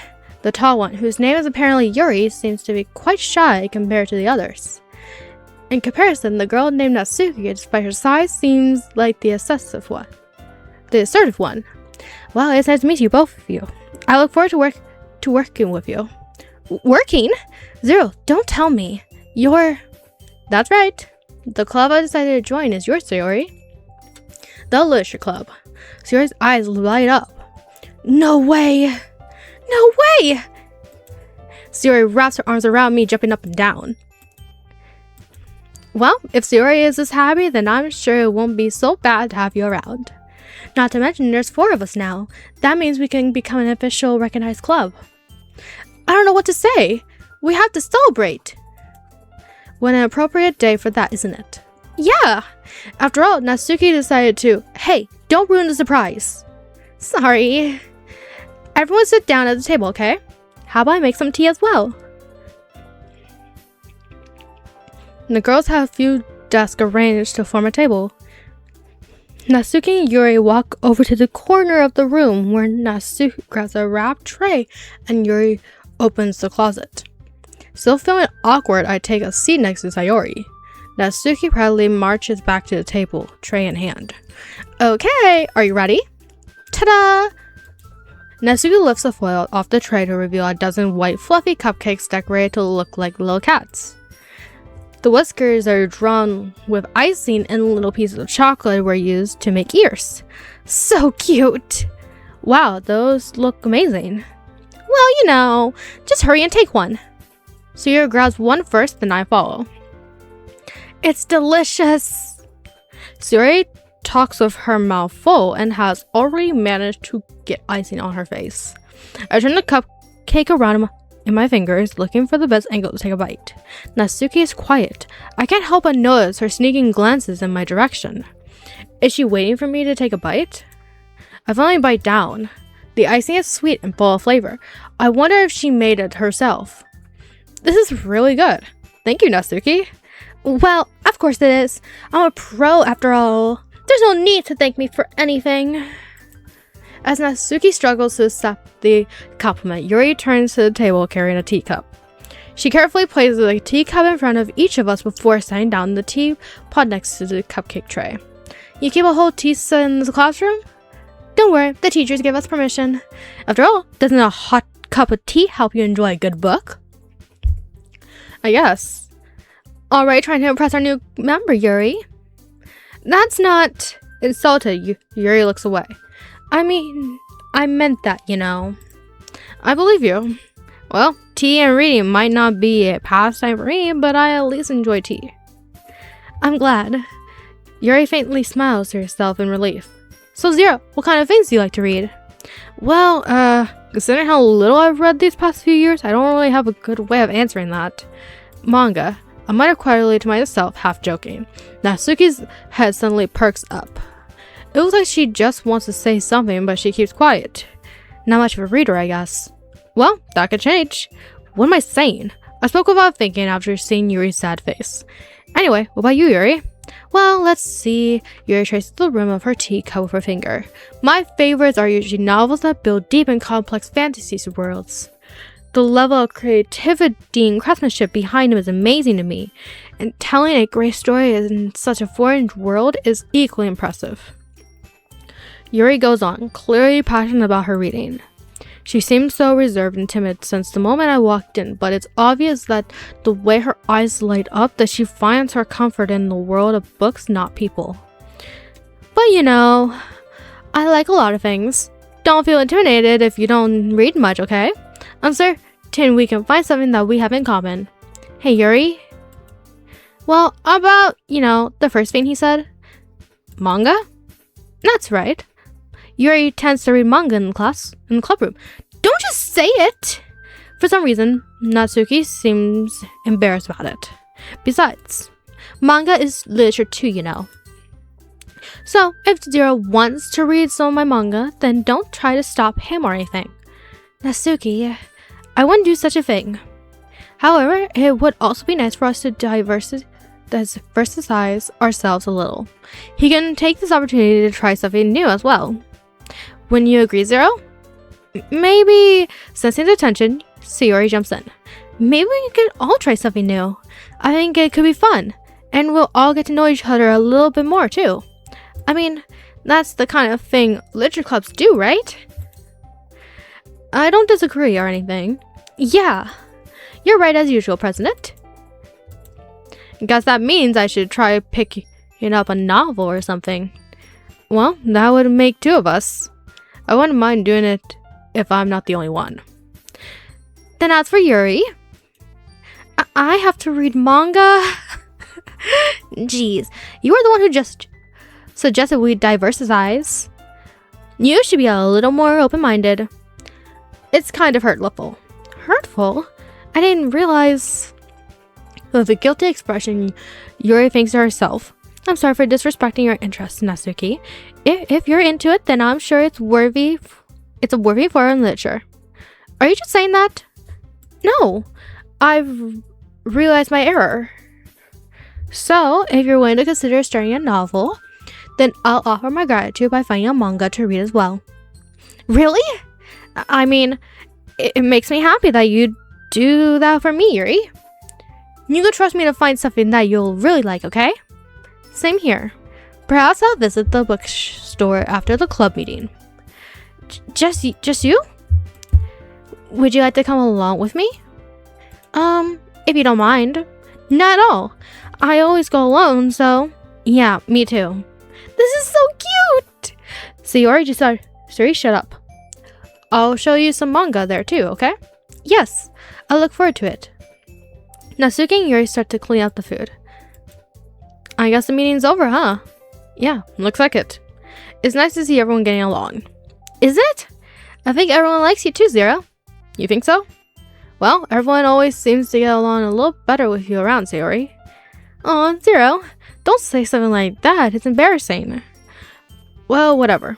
The tall one, whose name is apparently Yuri, seems to be quite shy compared to the others. In comparison, the girl named Natsuki, despite her size, seems like the assertive one. Well, it's nice to meet you, both of you. I look forward to working with you. Working? Zero, don't tell me. That's right. The club I decided to join is yours, Sayori. The literature club. Sayori's eyes light up. No way! No way! Sayori wraps her arms around me, jumping up and down. Well, if Sayori is this happy, then I'm sure it won't be so bad to have you around. Not to mention, there's 4 of us now. That means we can become an official recognized club. I don't know what to say. We have to celebrate. What an appropriate day for that, isn't it? Yeah! After all, Natsuki decided to, hey, don't ruin the surprise. Sorry. Everyone sit down at the table, okay? How about I make some tea as well? The girls have a few desks arranged to form a table. Natsuki and Yuri walk over to the corner of the room where Natsuki grabs a wrapped tray and Yuri opens the closet. Still feeling awkward, I take a seat next to Sayori. Natsuki proudly marches back to the table, tray in hand. Okay, are you ready? Ta-da! Natsuki lifts the foil off the tray to reveal a dozen white fluffy cupcakes decorated to look like little cats. The whiskers are drawn with icing and little pieces of chocolate were used to make ears. So cute! Wow, those look amazing. Well, just hurry and take one. Sayori grabs one first, then I follow. It's delicious! Sayori talks with her mouth full and has already managed to get icing on her face. I turn the cupcake around in my fingers, looking for the best angle to take a bite. Natsuki is quiet. I can't help but notice her sneaking glances in my direction. Is she waiting for me to take a bite? I finally bite down. The icing is sweet and full of flavor. I wonder if she made it herself. This is really good. Thank you, Natsuki. Well, of course it is. I'm a pro after all. There's no need to thank me for anything. As Natsuki struggles to accept the compliment, Yuri turns to the table carrying a teacup. She carefully places the teacup in front of each of us before setting down the teapot next to the cupcake tray. You keep a whole tea set in the classroom? Don't worry, the teachers give us permission. After all, doesn't a hot cup of tea help you enjoy a good book? I guess. Alright, trying to impress our new member, Yuri. That's not insulted. Yuri looks away. I mean, I meant that, I believe you. Well, tea and reading might not be a pastime for me, but I at least enjoy tea. I'm glad. Yuri faintly smiles to herself in relief. So Zero, what kind of things do you like to read? Well, considering how little I've read these past few years, I don't really have a good way of answering that. Manga. I might have quietly to myself, half joking. Natsuki's head suddenly perks up. It looks like she just wants to say something, but she keeps quiet. Not much of a reader, I guess. Well, that could change. What am I saying? I spoke without thinking after seeing Yuri's sad face. Anyway, what about you, Yuri? Well, let's see. Yuri traces the rim of her teacup with her finger. My favorites are usually novels that build deep and complex fantasy worlds. The level of creativity and craftsmanship behind them is amazing to me, and telling a great story in such a foreign world is equally impressive. Yuri goes on, clearly passionate about her reading. She seems so reserved and timid since the moment I walked in, but it's obvious that the way her eyes light up that she finds her comfort in the world of books, not people. But I like a lot of things. Don't feel intimidated if you don't read much, okay? I'm certain we can find something that we have in common. Hey, Yuri? Well, about, the first thing he said? Manga? That's right. Yuri tends to read manga in class, in the clubroom. Don't just say it! For some reason, Natsuki seems embarrassed about it. Besides, manga is literature too, So, if Zero wants to read some of my manga, then don't try to stop him or anything. Natsuki, I wouldn't do such a thing. However, it would also be nice for us to diversify ourselves a little. He can take this opportunity to try something new as well. Wouldn't you agree, Zero? Maybe, sensing the tension, Sayori jumps in. Maybe we could all try something new. I think it could be fun, and we'll all get to know each other a little bit more too. I mean, that's the kind of thing literature clubs do, right? I don't disagree or anything. Yeah, you're right as usual, President. Guess that means I should try picking up a novel or something. Well, that would make two of us. I wouldn't mind doing it if I'm not the only one. Then as for Yuri, I have to read manga? Jeez, you were the one who just suggested we diversify. You should be a little more open-minded. It's kind of hurtful. Hurtful? I didn't realize. With a guilty expression, Yuri thinks to herself, I'm sorry for disrespecting your interest, Natsuki. If you're into it, then I'm sure it's a worthy foreign literature. Are you just saying that? No, I've realized my error. So, if you're willing to consider starting a novel, then I'll offer my gratitude by finding a manga to read as well. Really? I mean, it makes me happy that you do that for me, Yuri. You can trust me to find something that you'll really like, okay? Same here. Perhaps I'll visit the bookstore after the club meeting. Just you? Would you like to come along with me? If you don't mind. Not at all. I always go alone, so... Yeah, me too. This is so cute! Sayori, shut up. I'll show you some manga there too, okay? Yes, I look forward to it. Natsuki and Yuri start to clean up the food. I guess the meeting's over, huh? Yeah, looks like it. It's nice to see everyone getting along. Is it? I think everyone likes you too, Zero. You think so? Well, everyone always seems to get along a little better with you around, Sayori. Aw, Zero, don't say something like that. It's embarrassing. Well, whatever.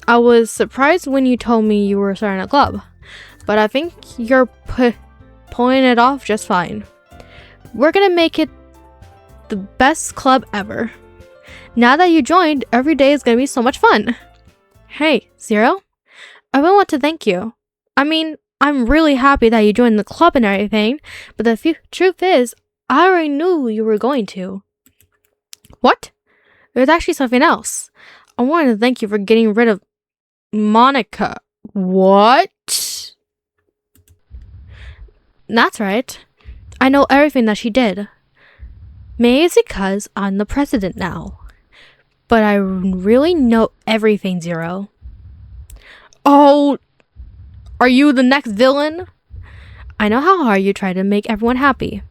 I was surprised when you told me you were starting a club, but I think you're pulling it off just fine. We're gonna make it the best club ever. Now that you joined, every day is gonna be so much fun. Hey, Zero, I really want to thank you. I mean, I'm really happy that you joined the club and everything, but the truth is, I already knew you were going to. What? There's actually something else. I wanted to thank you for getting rid of Monika. What? That's right. I know everything that she did. Maybe it's because I'm the president now. But I really know everything, Zero. Oh, are you the next villain? I know how hard you try to make everyone happy.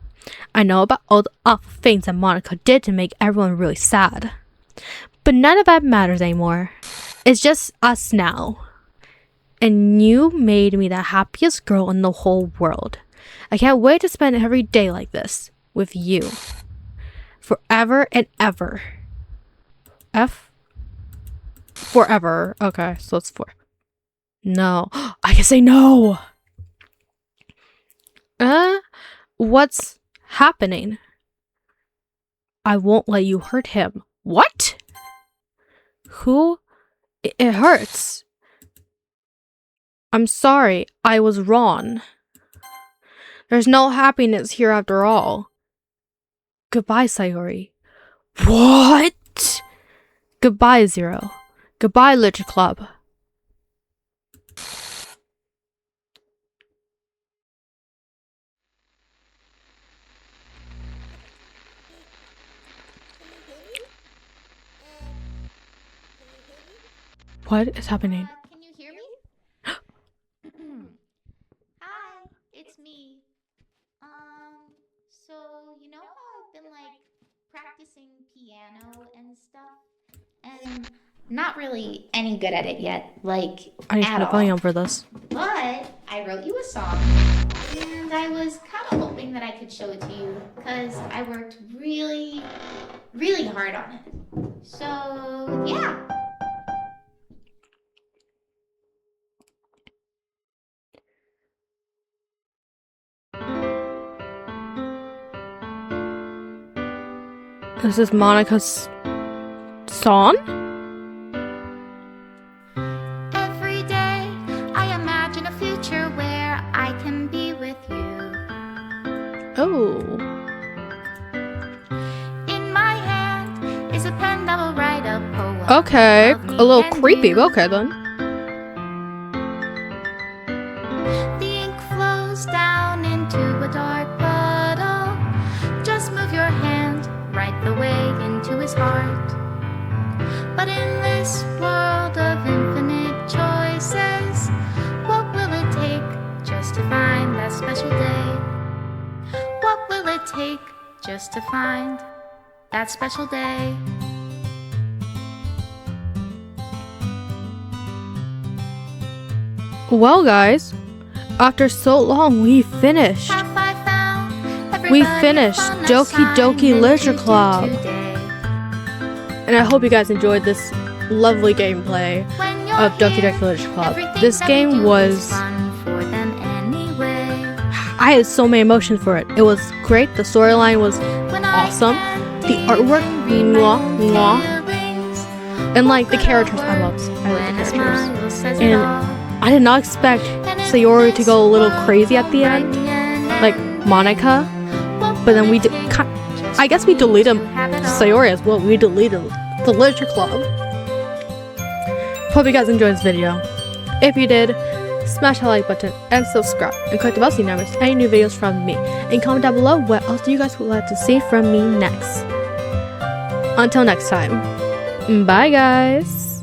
I know about all the awful things that Monika did to make everyone really sad. But none of that matters anymore. It's just us now. And you made me the happiest girl in the whole world. I can't wait to spend every day like this with you. Forever and ever. Forever. Okay, so it's 4. No. I can say no! What's happening? I won't let you hurt him. What? Who? It hurts. I'm sorry. I was wrong. There's no happiness here after all. Goodbye, Sayori. What? Goodbye, Zero. Goodbye, Literature Club. What is happening? Can you hear me? Hi, it's me. So you know how I've been like practicing piano and stuff, and not really any good at it yet, like I need to at put a all. volume for this. But I wrote you a song, and I was kind of hoping that I could show it to you because I worked really, really hard on it. So yeah. This is Monika's song? Every day I imagine a future where I can be with you. Oh. In my hand is a pen that will write a poem. Okay. of me A little and creepy. you. Okay then. The ink flows down into a dark puddle. Just move your hand right the way into his heart. But in this world of infinite choices, what will it take just to find that special day? What will it take just to find that special day? Well, guys, after so long, we finished. Have I found We everybody finished fun Doki Doki assignment Literature to do Club. today? And I hope you guys enjoyed this lovely gameplay When you're of Doki here, Doki Literature Club. everything This that we game do is was... fun for them anyway. I had so many emotions for it. It was great. The storyline was When I awesome. can't The artwork, even read my mwah, own mwah. feelings. And like the characters, I love When the a characters. smile says it And all. I did not expect And if Sayori to this go a little world crazy at the will end. bring an Like end, Monika. what But then I guess we deleted Sayori as well. We deleted the literature club. Hope you guys enjoyed this video. If you did, smash that like button and subscribe and click the bell so you never miss any new videos from me. And comment down below what else you guys would like to see from me next. Until next time, bye guys.